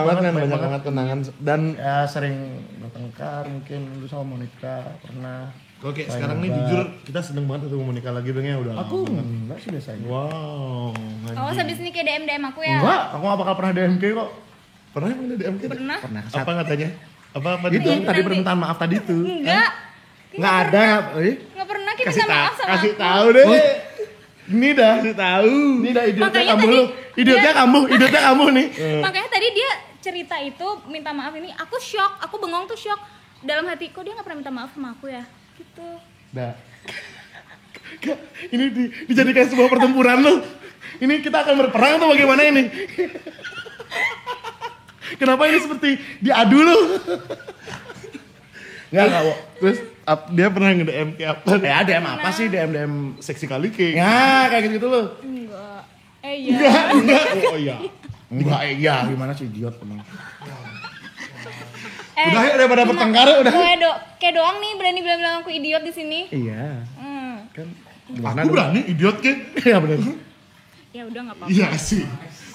banget kenangan dan Ya, sering bertengkar mungkin dulu sama Monica pernah. oke sekarang nih jujur kita seneng banget ketemu Monica lagi Bang ya udah. Aku lama. enggak sih biasanya. Wow. Oh, habis ini kayak DM aku ya? Enggak, aku gak bakal pernah DMK kok. Pernah emang ada DM kita? Pernah? Pernah. Apa katanya? Apa Itu Iya, tadi nanti. permintaan maaf tadi tuh. Enggak. Enggak ada, Nggak pernah kita minta maaf sama kasih aku. tahu deh. Ini dah. Kasih tahu. Ini dah idiotnya Makanya kamu tadi lu. Idiotnya kamu nih. Makanya tadi dia cerita itu minta maaf ini, aku shock, aku bengong tuh shock. Dalam hati, kok dia nggak pernah minta maaf sama aku ya? Gitu. Dah. Ini dijadikan sebuah pertempuran lu. Ini kita akan berperang atau bagaimana ini? Kenapa ini seperti diadu lu? Enggak, Wo. Terus dia pernah nge-DM kayak apa? Ya DM apa sih? DM Seksi kali kayak. ya kayak gitu lu. Enggak. Iya. Oh iya. Enggak, iya gimana sih idiot emang. Udah ya daripada cuma bertengkar udah. Kayak doang nih berani bilang aku idiot di sini. Iya. Kan gimana Aku dulu? berani idiot ke? Iya benar. Ya udah nggak apa-apa. Iya sih.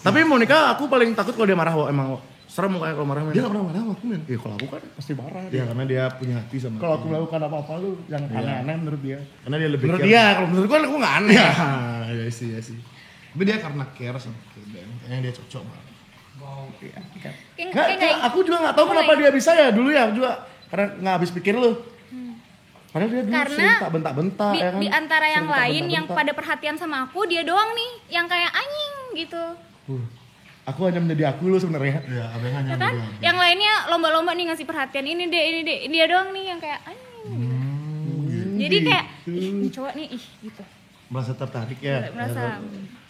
Tapi Monica aku paling takut kalau dia marah, Wo. Emang Wo. Serem mukanya kalau marah. Dia gak pernah marah sama aku men. Iya, kalau aku kan pasti marah. Ya karena dia punya hati sama Kalau aku melakukan apa-apa lu yang aneh-aneh menurut dia. Karena dia lebih Menurut care. dia, kalau menurut gua aku nggak aneh. Ya, ya sih. Tapi dia karena care sama kita. Kayaknya dia cocok banget. Nggak, aku juga nggak tahu kenapa dia bisa ya dulu ya. Aku juga karena nggak habis pikir lu. Padahal dia dulu Karena sering tak bentak-bentak ya kan. Di antara yang Sering tak lain yang bentak-bentak. pada perhatian sama aku, dia doang nih yang kayak anjing gitu. Aku hanya menjadi aku lu sebenarnya. Ya, abang hanya Ya kan? Yang lainnya lomba-lomba nih ngasih perhatian ini deh. Dia doang nih yang kayak anjing. Jadi kayak ih, ini cowok nih gitu. merasa tertarik ya. Merasa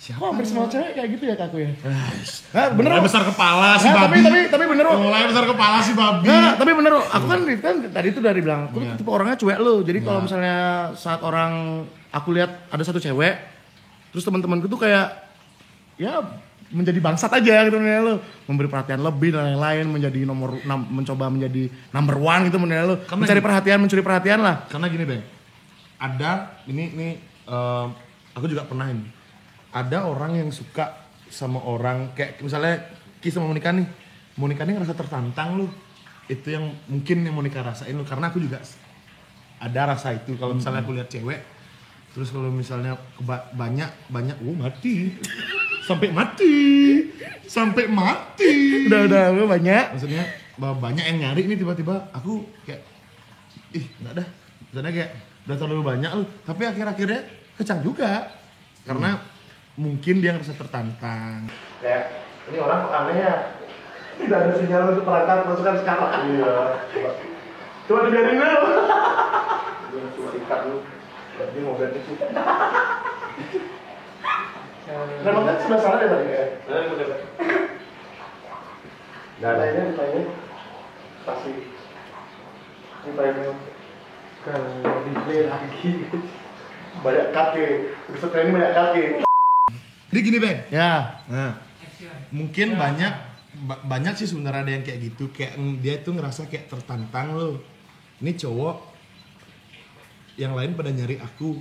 Kok hampir semua cewek kayak gitu ya ke aku ya? Nah, bener Mulai Wo. besar kepala si Nah, babi. tapi bener Wo. Mulai besar kepala si babi. Nggak, tapi bener Wo. Aku kan tadi itu dari bilang, aku tipe orangnya cuek lo. Jadi kalau misalnya saat orang aku lihat ada satu cewek, terus teman-temanku tuh kayak ya menjadi bangsat aja gitu menilai lo, memberi perhatian lebih dan lain-lain, menjadi mencoba menjadi number one gitu menilai lo, Karena mencuri perhatian lah. Karena gini Bang, ada ini aku juga pernah ini. Ada orang yang suka sama orang kayak misalnya Ki sama Monica nih. Monica nih ngerasa tertantang lu. Itu yang mungkin yang Monica rasain lu karena aku juga ada rasa itu kalau misalnya aku lihat cewek terus kalau misalnya banyak mati. Sampai mati. Udah lu banyak. Maksudnya banyak yang nyari nih tiba-tiba aku kayak ih enggak dah. Misalnya kayak udah terlalu banyak lu. Tapi akhir-akhirnya kecang juga. Karena mungkin dia ngerasa tertantang. Kayak ini orang kok aneh ya. Tidak ada sinyal untuk perangkat masukkan sekarang. Iya. Coba dibiarin dulu. Coba ikat dulu. Dia mau ganti sih. Memang kan sebelah sana ya tadi kayak. Nggak ada ini ditanya. Pasti. Ditanya. Kalau display lagi. Banyak kaki. Display ini banyak kaki. Jadi gini Ben. Ya. Nah, mungkin banyak sih sebenarnya ada yang kayak gitu, kayak dia tuh ngerasa kayak tertantang loh. Ini cowok yang lain pada nyari aku,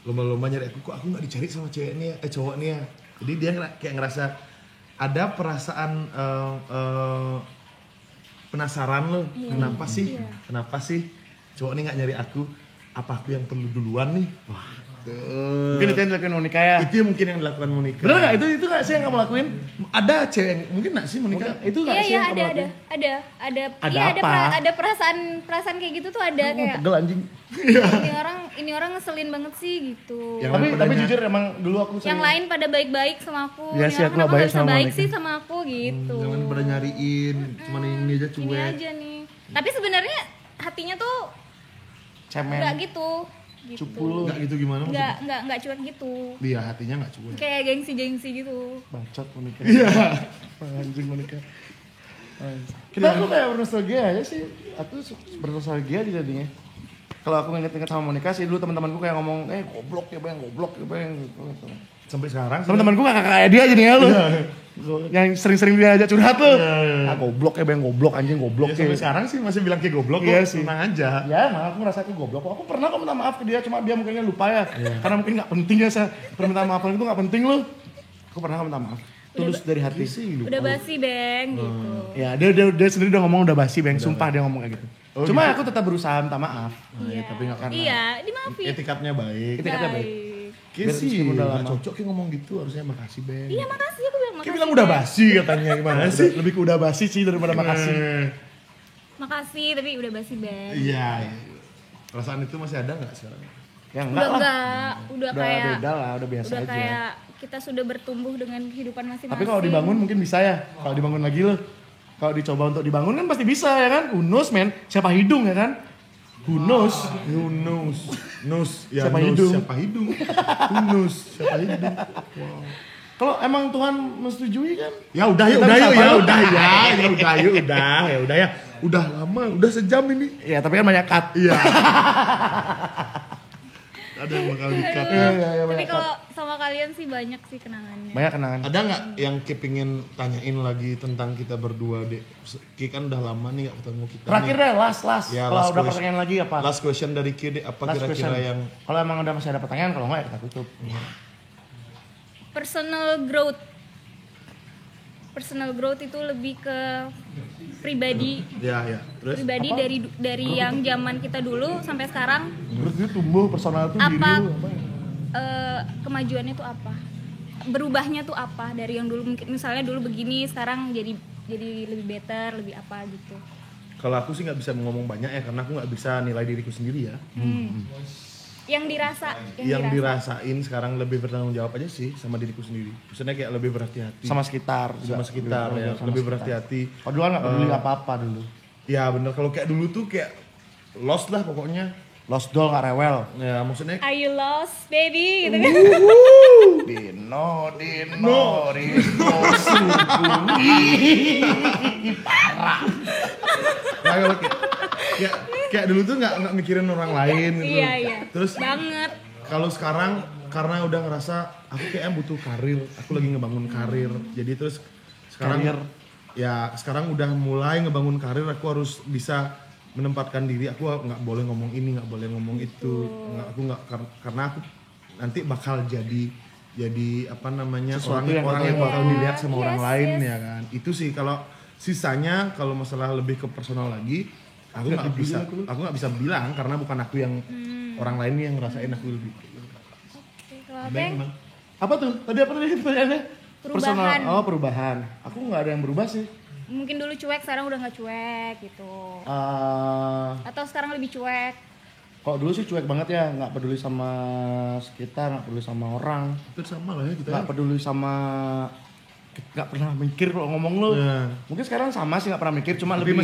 lomba-lomba nyari aku, kok aku nggak dicari sama cewek nih ya, cowok nih ya. Jadi dia kayak ngerasa ada perasaan penasaran loh, kenapa sih cowok nih nggak nyari aku, apa aku yang perlu duluan nih? Wah. Mungkin itu yang dilakukan Monica ya. Itu yang mungkin yang dilakukan Monica. Bener nggak? Itu nggak sih yang kamu lakuin? Ada cewek yang mungkin nggak sih Monica? Itu nggak sih Iya yang kamu lakuin? ada Ada iya apa? ada perasaan kayak gitu tuh ada kayak Pegel anjing. ini orang ngeselin banget sih gitu. Yang Tapi lain pada jujur emang dulu aku Yang lain pada baik-baik sama aku. Iya Ini sih, orang aku nggak kenapa baik nggak bisa sama baik mereka. sih sama aku gitu. Jangan pada nyariin, cuman ini aja Ini cuek. aja nih. Tapi sebenarnya hatinya tuh cemen. nggak gitu. Cupu lu. Enggak gitu gimana maksudnya? Nggak cuek gitu. Dia hatinya enggak cuek. Kayak gengsi gitu. Bacot Monica. Iya. Anjing Monica. Kita aku kayak bernostalgia aja sih. Aku bernostalgia jadinya. Kalau aku inget-inget sama Monica sih dulu teman-temanku kayak ngomong, goblok ya bang gitu. Sampai sekarang Teman-temanku gak kayak dia jadinya lu. Yang sering-sering dia aja curhat tuh. Ah goblok ya bang, goblok anjing goblok ya, sampai sekarang sih masih bilang kayak goblok Iya kok, sih. tenang aja. Ya, malah aku ngerasa aku goblok. Aku pernah kok minta maaf ke dia, cuma dia mungkinnya lupa ya. Karena mungkin gak penting ya, permintaan maaf itu gak penting loh. Aku pernah minta maaf. Tulus dari hati. Udah basi beng gitu. Ya, dia sendiri udah ngomong udah basi, Bang. Sumpah dia ngomong kayak gitu. Cuma aku tetap berusaha minta maaf. Iya. Tapi gak karena. Iya, dimaafin. Etikatnya baik. Etikatnya baik. Kayak Biar sih meskipun udah nggak lama. cocok kayak ngomong gitu, harusnya makasih Ben. Iya makasih aku bilang Kayak makasih. bilang udah basi katanya gimana sih? Lebih ke udah basi sih daripada makasih. Makasih tapi udah basi beng. Iya. Perasaan itu masih ada nggak sekarang? Ya Udah enggak lah. udah Udah kayak beda lah, udah biasa udah aja. kayak kita sudah bertumbuh dengan kehidupan masing-masing. Tapi kalau dibangun mungkin bisa ya. Kalau dibangun lagi loh. Kalau dicoba untuk dibangun kan pasti bisa ya kan? Who knows man? Siapa hidung ya kan? Who knows? Who knows? Nus, ya Siapa nus, hidung? siapa hidung? Who knows? Siapa hidung? Wow. Kalau emang Tuhan menyetujui kan? Ya udah Kita ya, bisa apa? udah lama, udah sejam ini. Ya tapi kan banyak cut. Iya. Ada yang bakal di-cut. Iya, Tapi banyak cut. kalau sama kalian sih banyak sih kenangannya. Banyak kenangan. Ada nggak yang kepingin tanyain lagi tentang kita berdua, Dek? Ki kan udah lama nih nggak ketemu kita. Terakhir nih. deh, last. Ya, Kalau last udah question. pertanyaan lagi apa? Last question dari Ki, Dek. Apa Last kira-kira question. yang Kalau emang udah masih ada pertanyaan, kalau nggak ya kita tutup. Personal growth itu lebih ke pribadi ya terus pribadi dari yang zaman kita dulu sampai sekarang. Terus dia tumbuh personal tuh diri Apa lu apa? Kemajuannya tuh apa? Berubahnya tuh apa dari yang dulu mungkin misalnya dulu begini sekarang jadi lebih better, lebih apa gitu. kalau aku sih nggak bisa ngomong banyak ya karena aku nggak bisa nilai diriku sendiri ya. Yang Yang dirasain sekarang lebih bertanggung jawab aja sih sama diriku sendiri. Maksudnya kayak lebih berhati-hati. Sama sekitar. juga. Sama sekitar ya, Sama lebih sekitar. berhati-hati. Oh dulu kan nggak peduli apa-apa dulu. Ya bener, kalau kayak dulu tuh kayak lost lah pokoknya. Lost doll nggak rewel. Ya maksudnya Are you lost, baby? Gitu kan. Dino, nah, kalau kayak dulu tuh nggak mikirin orang lain gitu. Iya. Terus Banget. kalau sekarang karena udah ngerasa aku kayaknya butuh karir, aku lagi ngebangun karir. Jadi terus sekarang Karir. ya sekarang udah mulai ngebangun karir, aku harus bisa menempatkan diri. Aku nggak boleh ngomong ini, nggak boleh ngomong itu. Karena aku nanti bakal jadi apa namanya Sesuatu orang yang yang bakal dilihat sama orang Yes, lain yes. ya kan. Itu sih kalau sisanya kalau masalah lebih ke personal lagi aku nggak bisa bilang karena bukan aku yang orang lain yang ngerasain aku lebih. Oke, kalau Beng, Apa tuh? Tadi apa tadi pertanyaannya? Perubahan. Personal. Oh perubahan. Aku nggak ada yang berubah sih. mungkin dulu cuek sekarang udah nggak cuek gitu. Eh, Atau sekarang lebih cuek. Kalau dulu sih cuek banget ya, nggak peduli sama sekitar, nggak peduli sama orang, Hampir sama lah ya kita. nggak peduli sama, nggak pernah mikir kalau ngomong lu. Ya. Mungkin sekarang sama sih nggak pernah mikir, cuma Tapi lebih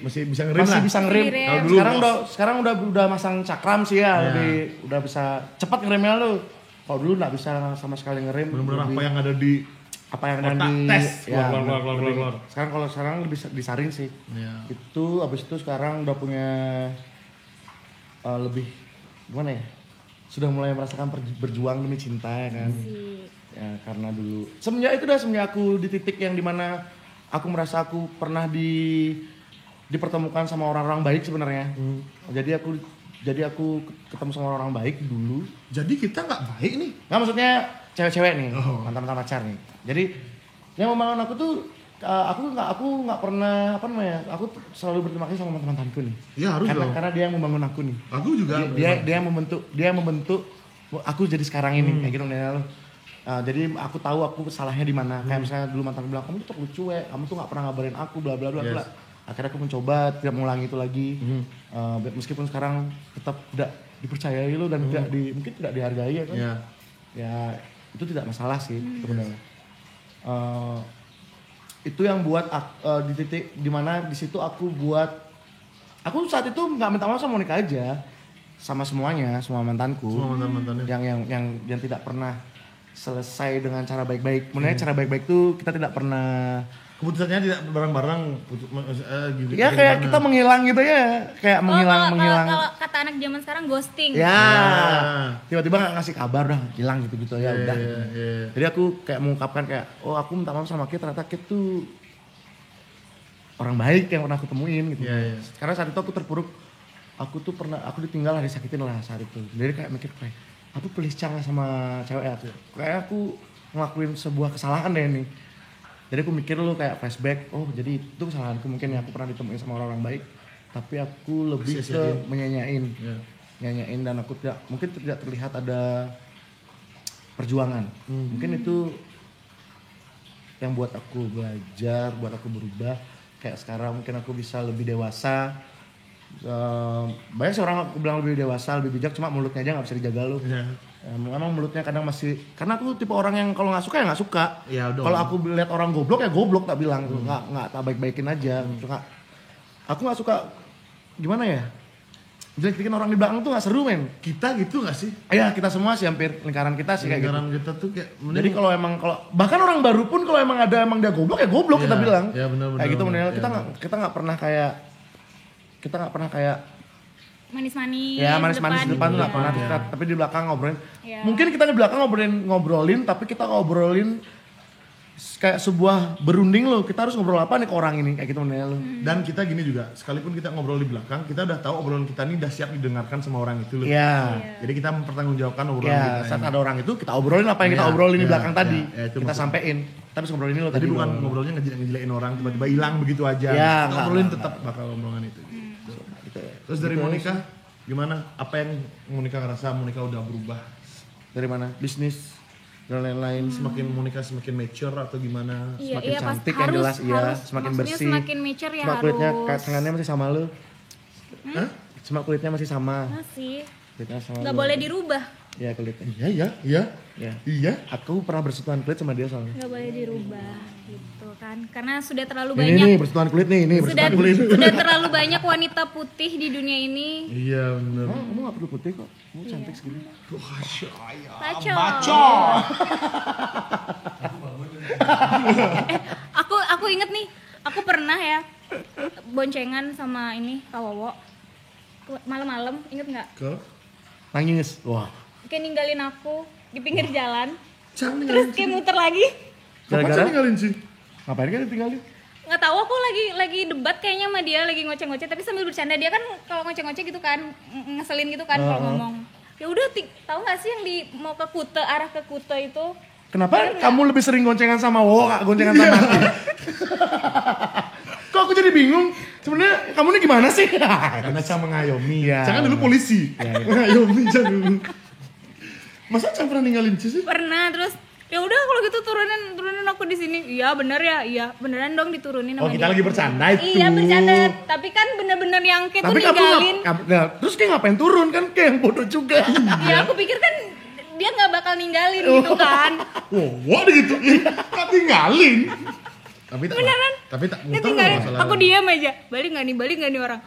masih bisa ngerem masih lah. bisa ngerem. Ngerem. Kalau dulu Sekarang udah masang cakram sih ya, Ya. udah bisa cepat ngeremnya lu. Kalau dulu nggak bisa sama sekali ngerem. Bener-bener lebih- apa yang ada di apa yang ada otak, di tes. ya, Keluar. lebih- sekarang lebih disaring sih. Ya. Itu abis itu sekarang udah punya lebih gimana ya, sudah mulai merasakan berjuang demi cinta ya kan. Ya karena dulu semenjak aku di titik yang dimana aku merasa aku pernah dipertemukan sama orang-orang baik sebenarnya. Jadi aku ketemu sama orang baik dulu. Jadi kita nggak baik nih. Nggak, maksudnya cewek-cewek nih, mantan-mantan pacar nih. Jadi yang membangun aku tuh aku nggak pernah apa namanya, aku selalu berterima kasih sama teman-temanku nih. Ya harus dong. Karena dia yang membangun aku nih. Aku juga. Dia yang membentuk aku jadi sekarang ini kayak gitu nih. Jadi aku tahu aku salahnya di mana. Kayak misalnya dulu mantan bilang kamu tuh terlalu cuek, kamu tuh nggak pernah ngabarin aku, bla bla bla bla. Akhirnya aku mencoba tidak mengulangi itu lagi. Meskipun sekarang tetap tidak dipercayai lo dan mungkin tidak dihargai ya kan. Ya. Ya itu tidak masalah sih sebenarnya. Itu yang buat di titik dimana di situ aku saat itu nggak minta maaf sama Monica aja, sama semuanya, semua mantanku. Semua mantan-mantannya. Yang tidak pernah selesai dengan cara baik-baik. Sebenarnya cara baik-baik tuh kita tidak pernah. Keputusannya tidak bareng-bareng gitu. Ya kayak kita menghilang gitu ya, kayak menghilang. Kalau kata anak zaman sekarang ghosting. Ya, tiba-tiba nggak ngasih kabar dah, hilang gitu-gitu ya udah. Jadi aku kayak mengungkapkan kayak, oh aku minta maaf sama Kit, ternyata Kit tuh orang baik yang pernah aku temuin gitu. Karena saat itu aku terpuruk, aku ditinggal lah, disakitin lah saat itu. Jadi kayak mikir kayak, aku pelicang sama cewek aku. Kayak aku ngelakuin sebuah kesalahan deh nih. Jadi aku mikir lu kayak flashback, oh jadi itu kesalahanku mungkin ya, aku pernah ditemuin sama orang baik, tapi aku lebih ke menyanyain, dan aku mungkin tidak terlihat ada perjuangan. Mungkin itu yang buat aku belajar, buat aku berubah. Kayak sekarang mungkin aku bisa lebih dewasa. Banyak sih orang aku bilang lebih dewasa, lebih bijak, cuma mulutnya aja nggak bisa dijaga lu. Memang mulutnya kadang masih, karena aku tipe orang yang kalau nggak suka ya nggak suka. Kalau aku lihat orang goblok ya goblok, tak bilang, nggak tak baik-baikin aja. Aku nggak suka gimana ya, jelek-jelekin orang di belakang tuh nggak seru men. Kita gitu nggak sih? Ya kita semua sih, hampir lingkaran kita sih kayak gitu. Lingkaran kita tuh kayak. Jadi kalau bahkan orang baru pun kalau emang dia goblok ya goblok kita bilang. Ya benar. Kayak gitu benar. Kita nggak pernah kayak Manis-manis. ya manis-manis di depan nggak pernah, tapi di belakang ngobrolin. Mungkin kita di belakang ngobrolin, tapi kita ngobrolin kayak sebuah berunding loh. Kita harus ngobrol apa nih ke orang ini, kayak gitu bener loh. Dan kita gini juga, sekalipun kita ngobrol di belakang, kita udah tahu obrolan kita ini udah siap didengarkan sama orang itu loh. Iya. Jadi kita mempertanggungjawabkan obrolan kita. Saat ada orang itu kita obrolin apa yang kita obrolin di belakang tadi. Itu Kita maksudnya. sampein. Kita harus ngobrolin ini loh Tadi tadi. bukan loh. ngobrolnya ngejelekin orang, tiba-tiba hilang begitu aja. Ya, Kita ngobrolin tetap bakal omongan itu. Gitu. Terus dari Monica, gimana? Apa yang Monica ngerasa Monica udah berubah? Dari mana? Bisnis dan lain-lain. Monica semakin mature atau gimana? Semakin Iya, cantik pas yang jelas, harus, iya. harus, Semakin maksudnya bersih. semakin mature ya Cuma kulitnya, harus. tangannya masih sama lu. Hah? Cuma kulitnya masih sama. Masih. Kulitnya sama Nggak lu. boleh dirubah. Iya kulitnya. Iya. Iya. Aku pernah bersentuhan kulit sama dia soalnya. Nggak boleh dirubah gitu kan. Karena sudah terlalu Ini banyak. nih bersentuhan kulit nih, Sudah, bersentuhan kulit. sudah terlalu banyak wanita putih di dunia ini. Iya bener. Oh, kamu gak perlu putih kok. Kamu cantik segini. Baco. Aku inget nih, aku pernah ya boncengan sama ini Kak Wowo. Malam-malam, inget nggak? Nangis. Wah. Kayak ninggalin aku di pinggir jalan. Jangan Terus kayak muter lagi. Gara-gara ninggalin sih. ngapain kan ditinggalin? Nggak tahu, aku lagi debat kayaknya sama dia, lagi ngoceh-ngoceh tapi sambil bercanda. Dia kan kalau ngoceh-ngoceh gitu kan ngeselin gitu kan kalau ngomong. Ya udah tahu nggak sih yang mau ke Kute, arah ke Kute itu? Kenapa kamu lebih sering goncengan sama Wo, kak goncengan sama aku? Kok aku jadi bingung? Sebenarnya kamu ini gimana sih? Karena Cang mengayomi. Iya. Cang kan dulu polisi. Mengayomi Cang dulu. Masa Cang pernah ninggalin Ci sih? Pernah, terus Ya udah kalau gitu turunin aku di sini. Iya bener ya, iya beneran dong diturunin sama Oh, kita dia. lagi bercanda itu. Iya bercanda, tapi kan bener-bener yang kayak tuh Tapi kamu ninggalin. nah, terus kayak ngapain turun kan kayak yang bodoh juga. Iya aku pikir kan dia nggak bakal ninggalin gitu kan. Wah gitu. Kok tinggalin? Tapi tak Beneran? Tapi tak Dia muter tinggalin. nggak masalah. Aku diam aja. Balik nggak nih orang.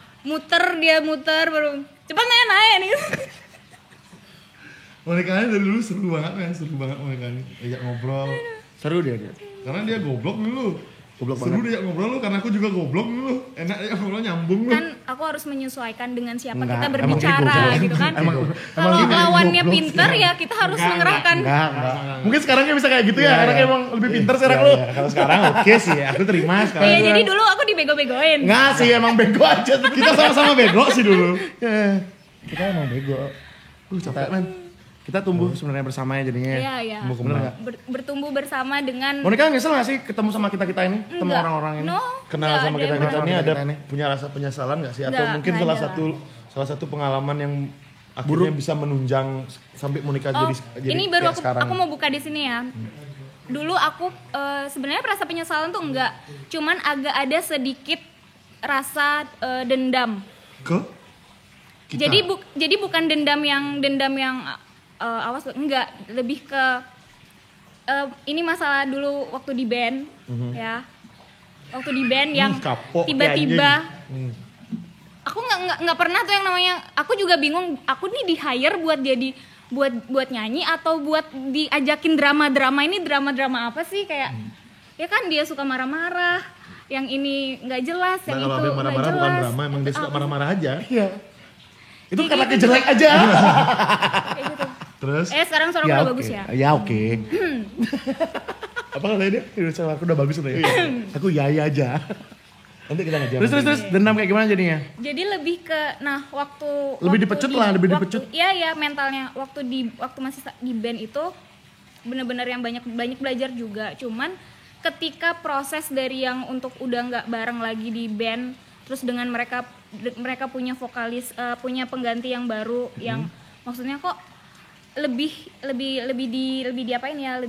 Dia muter baru. Cepat naik nih. Monikanya dari dulu seru banget monikanya. Ajak ngobrol. Seru dia. Karena dia goblok dulu. Goblok Seru banget. dia ngobrol lu karena aku juga goblok dulu. Enak ya ngobrol nyambung lu. Kan aku harus menyesuaikan dengan siapa Enggak, kita emang berbicara goblok. gitu kan. Emang Kalau gini, lawannya goblok pinter sih. ya kita harus mengerahkan. Enggak. Mungkin sekarang kayak bisa kayak gitu ya, karena kayak emang lebih pintar sekarang Iya, lu. iya. Kalau sekarang oke sih, aku terima sekarang. Iya jadi dulu aku dibego-begoin. Enggak sih, emang bego aja. Kita sama-sama bego sih dulu. Kita emang bego. Capek men. Kita tumbuh sebenarnya bersama ya jadinya. Iya iya. Bener nggak? Bertumbuh bersama dengan Monica nyesel gak sih ketemu sama kita ini? Ketemu Enggak. orang-orang ini? No, Kenal nggak sama ada kita yang kita sama ini kita ada ini. punya rasa penyesalan nggak sih? Atau Nggak, mungkin nggak salah satu pengalaman yang akhirnya bisa menunjang sampai Monica jadi ini baru kayak sekarang. aku mau buka di sini ya. Dulu aku sebenarnya rasa penyesalan tuh enggak, cuman agak ada sedikit rasa dendam. ke kita. Jadi bukan dendam yang awas enggak, lebih ke ini masalah dulu waktu di band ya. Waktu di band yang kapok, tiba-tiba ya, aku nggak pernah tuh yang namanya, aku juga bingung aku nih di hire buat jadi buat nyanyi atau buat diajakin drama ini drama apa sih kayak ya kan dia suka marah-marah, yang ini nggak jelas, yang Nah, kalau itu dia nggak marah-marah jelas. bukan drama, emang dia suka marah-marah aja. Iya. Itu karena gitu. jelek aja. Kayak gitu. Terus Sekarang suara aku udah bagus ya. Ya oke. Apa katanya dia? Suara aku udah bagus udah ya. Aku ya aja. nanti kita ngejar. Terus dendam kayak gimana jadinya? Jadi lebih ke Lebih dipecut lah, lebih dipecut. Iya mentalnya waktu masih di band itu benar-benar yang banyak belajar juga. Cuman ketika proses dari yang untuk udah nggak bareng lagi di band, terus dengan mereka punya vokalis, punya pengganti yang baru yang maksudnya kok lebih diapain ya,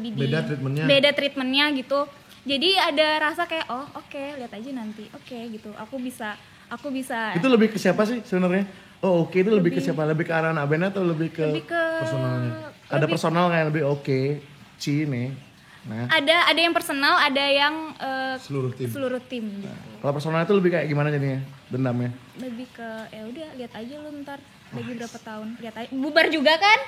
beda treatmentnya gitu. Jadi ada rasa kayak oke, lihat aja nanti. Oke gitu. Aku bisa Itu lebih ke siapa sih sebenarnya? Oh oke, itu lebih ke siapa? Lebih ke arah anak band atau lebih ke personalnya? Ada personal kayak lebih oke. Ci nih. Nah, ada yang personal, ada yang Seluruh tim. gitu. kalau personal itu lebih kayak gimana jadinya? Dendamnya? Lebih ke ya udah lihat aja lu ntar lagi berapa tahun, lihat aja. Bubar juga kan?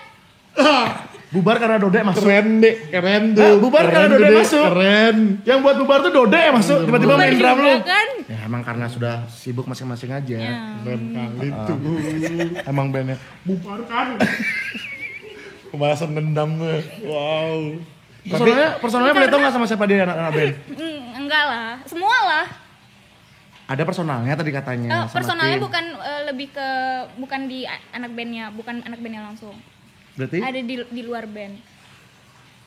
Bubar karena Dodek masuk. Keren Nah, bubar karena Dodek masuk. Keren. Yang buat bubar tuh Dodek yang masuk. Tiba-tiba Bubar main drum juga lu. kan? Ya emang karena sudah sibuk masing-masing aja. Ya. Keren kali tuh. Emang bandnya. Bubarkan. Pembahasan dendam tuh. Wow. Personalnya boleh tau gak sama siapa dia anak-anak band? Enggak lah, semua lah. Ada personalnya tadi katanya. sama Personalnya tim. bukan lebih ke bukan di anak bandnya, bukan anak bandnya langsung. Berarti Ada di luar band.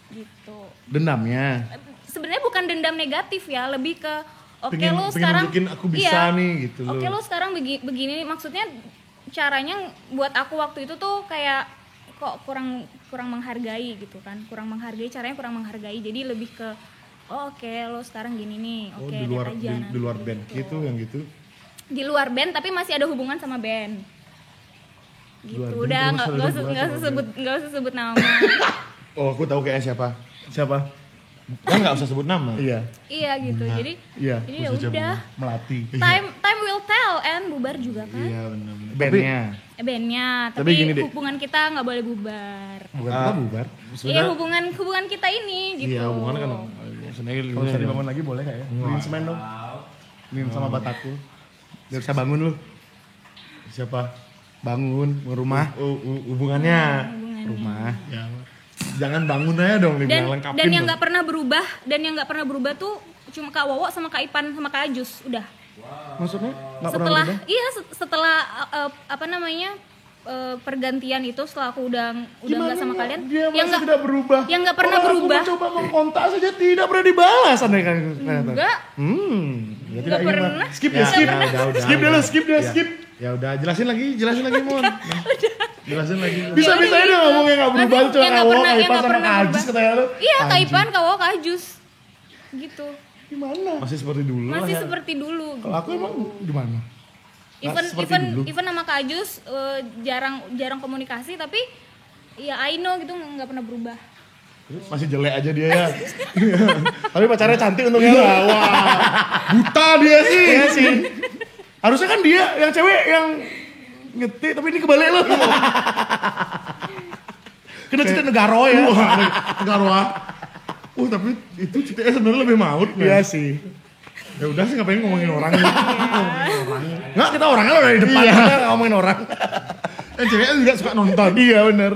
Gitu. dendamnya. Sebenarnya bukan dendam negatif ya, lebih ke oke Pengen lu sekarang nunjukin aku bisa nih, gitu Oke loh. lu sekarang begini, maksudnya caranya buat aku waktu itu tuh kayak kok kurang menghargai gitu kan, kurang menghargai, caranya kurang menghargai, jadi lebih ke oke lo sekarang gini nih, oke di luar lihat aja nanti, di luar band gitu yang gitu. di luar band tapi masih ada hubungan sama band gitu. Luar band Udah terus nggak ada usah hubungan nggak usah sebut nama. Oh, aku tahu kayaknya siapa. Siapa? Kan nggak usah sebut nama. Iya. Iya gitu, jadi Iya. ya udah Melati. time will tell, and bubar juga kan. Iya benar. Bandnya. Bandnya, Tapi tapi gini deh. hubungan kita nggak boleh bubar. Bukan kita bubar. Iya hubungan kita ini gitu. Iya, hubungannya kan maksudnya Kalau bisa dibangun lagi boleh gak ya? Beliin semen dong. Beliin sama bataku. Biar bisa bangun lu. siapa? Bangun rumah. Hubungannya. Rumah. Ya. Jangan bangun aja dong Dan dibilang lengkapin. dan yang dong. nggak pernah berubah tuh cuma Kak Wowo sama Kak Ipan sama Kak Ajus udah. Maksudnya nggak pernah Setelah berubah? setelah apa namanya pergantian itu, setelah aku udah nggak sama kalian, Dia yang masih tidak berubah. yang nggak pernah Kalau berubah. Aku mencoba mengkontak saja tidak pernah dibalas aneh kan. Enggak, Ya nggak ingin, pernah. Skip Ya, ya, skip. udah, Skip dulu, skip deh, Ya. skip. Ya udah, jelasin lagi Mon. Jelasin lagi. Bisa-bisanya dia ngomongnya nggak berubah, Nanti cuma yang nggak Kawo, pernah- yang Kaipan nggak sama pernah Kajus berubah. katanya lu. Iya, Kaipan, Kawo, Kajus. Gitu. Gimana? Masih seperti dulu lah Masih ya. seperti dulu. Kalau aku emang gimana? seperti dulu. Even sama Kak Ajus jarang komunikasi tapi ya I know gitu nggak pernah berubah. Masih jelek aja dia ya. Tapi pacarnya cantik untungnya lah. Wah, buta dia sih. Iya sih. Harusnya kan dia yang cewek yang ngetik tapi ini kebalik loh. Kena cerita negaro ya. Garwa. Tapi itu ceritanya sebenarnya lebih maut. Iya sih. Ya udah sih ngapain ngomongin orang. Nggak, kita orangnya udah di depan, kita nggak ngomongin orang. Ceweknya juga suka nonton. Iya bener.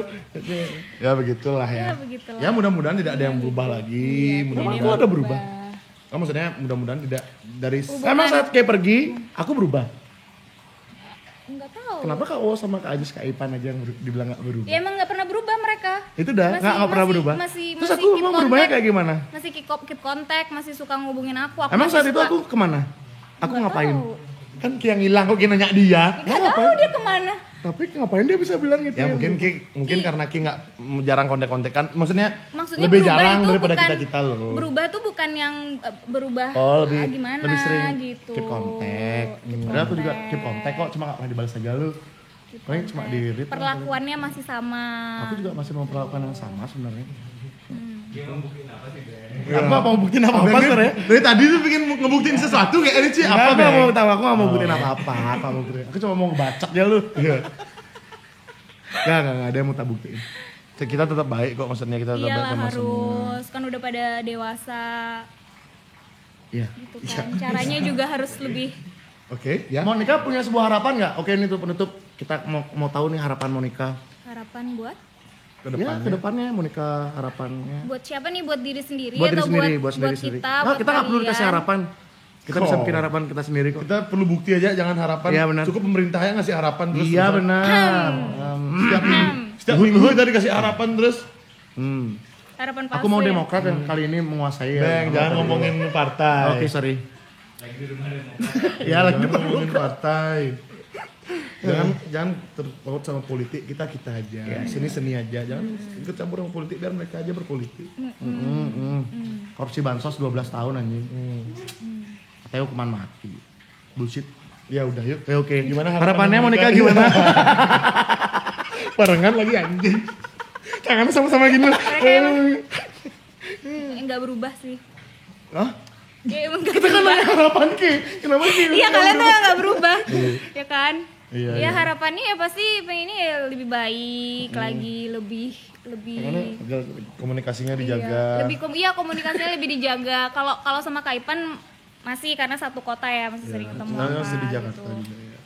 Ya begitulah ya. Ya, begitulah. Ya mudah-mudahan tidak ada yang berubah lagi. Emang Mudah-mudahan. aku ada berubah? Oh, maksudnya mudah-mudahan tidak dari Emang saat kayak pergi, aku berubah. Nggak tahu. Kenapa Kak O sama Kak Ajus, Kak Ipan aja yang dibilang nggak berubah? Ya emang nggak pernah berubah mereka. Itu dah, nggak pernah berubah. Masih Terus aku keep emang berubahnya contact. kayak gimana? Masih keep kontak, masih suka ngubungin aku. Emang masih saat itu suka- aku kemana? Aku Nggak ngapain? tahu. Kan Ki yang hilang, kok Ki nanya dia. Nggak tahu dia kemana. Tapi ngapain dia bisa bilang gitu? ya mungkin karena Ki nggak jarang kontak-kontakan. Maksudnya Maksudnya lebih berubah jarang itu daripada bukan- kita loh. Berubah tuh bukan yang berubah Oh, lebih gimana lebih sering gitu. keep kontak. Padahal aku juga keep kontak kok, cuma nggak pernah dibalas aja lu. Paling cuma di read. Perlakuannya masih sama. Aku juga masih memperlakukan yang sama sebenarnya. Ya. Aku mau buktiin apa-apa sebenarnya. Dari tadi tuh bikin ngebuktiin sesuatu kayak ini sih Apa apa aku mau Bang? tahu, aku nggak mau buktiin apa-apa. Aku mau buktiin. Aku cuma mau ngebacak ya lu. Iya. Nggak ada yang mau tak buktiin. Kita tetap baik kok, maksudnya kita tetap baik Iyalah sama semua. harus, kan udah pada dewasa Iya. gitu kan. Caranya juga harus lebih. Oke, ya. Monica punya sebuah harapan nggak? Oke, ini tuh penutup. Kita mau tahu nih harapan Monica. Harapan buat Ya, kedepannya Monica harapannya. buat siapa nih? Buat diri sendiri Buat diri atau sendiri, buat sendiri. kita? Nah, buat kita nggak perlu kalian? dikasih harapan. Kita bisa bikin harapan kita sendiri kok. Kita perlu bukti aja, jangan harapan. Iya, benar. Cukup pemerintahnya ngasih harapan terus. Iya terusan. benar. Setiap minggu kita dikasih harapan terus. Harapan palsu. Aku mau ya? Demokrat yang kali ini menguasai. ya. Bang, jangan ngomongin partai. Oke, sorry. Ya lagi ngomongin partai. Jangan terpaut sama politik, kita aja. Seni aja, jangan ikut campur sama politik, biar mereka aja berpolitik. Korupsi bansos 12 tahun anjing. Katanya hukuman mati. Bullshit. Ya udah yuk. Oke. Gimana Harapannya Monica gimana? Barengan lagi anjing. Tangannya sama-sama gini. Mereka emang nggak berubah sih. Hah? Ya emang nggak Kita kan berubah. nanya harapan Ki. Kenapa Ki? Iya kalian tuh nggak berubah, ya kan? Iya, Ya harapannya ya pasti pengennya ya lebih baik lagi, lebih Agar komunikasinya iya, dijaga. komunikasinya lebih dijaga. Kalau sama Kaipan masih karena satu kota ya masih sering ketemu. Nah, masih di gitu. Jakarta juga ya.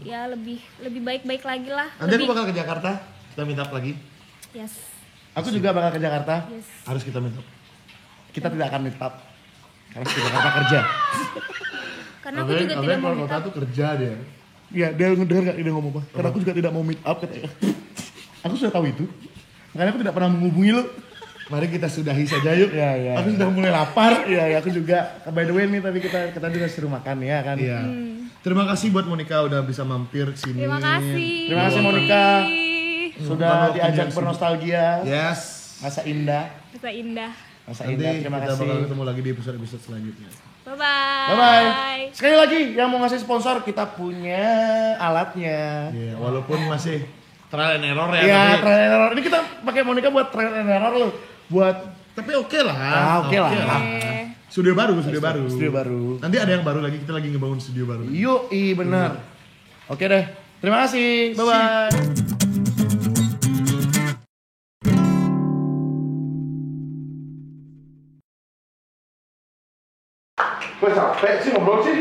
Ya lebih baik-baik lagi lah. Nanti aku Lebih, bakal ke Jakarta. Kita meet up lagi. yes. Aku juga bakal ke Jakarta. Yes. Harus kita meet up. Kita tidak akan meet up. Karena di Jakarta kerja. Karena aku juga tidak mau keluar meet kota up. tuh kerja dia. Iya, dia ngedenger gak dia ngomong apa? Karena aku juga tidak mau meet up katanya. Aku sudah tahu itu. Makanya aku tidak pernah menghubungi lu. Mari kita sudahi saja yuk. Iya, iya. Aku sudah mulai lapar. Iya, aku juga. By the way nih tadi kita juga suruh makan ya kan. Iya. Terima kasih buat Monica udah bisa mampir ke sini. Terima kasih. Terima kasih, Monica. Sudah Bukan diajak waktunya bernostalgia. Yes. Masa indah. Bisa indah. Masa Nanti indah. Terima kita bakal kasih. ketemu lagi di episode-episode selanjutnya. Bye Bye bye. Sekali lagi yang mau ngasih sponsor kita punya alatnya. Iya, walaupun masih trial and error ya. Iya, tapi- trial and error. Ini kita pakai Monica buat trial and error loh. Buat Tapi oke lah. oke lah. Studio baru, studio baru. Studio baru. Nanti ada yang baru lagi, kita lagi ngebangun studio baru. Yuk, bener. Oke deh. Terima kasih. Bye bye. Gue capek sih ngobrol sih.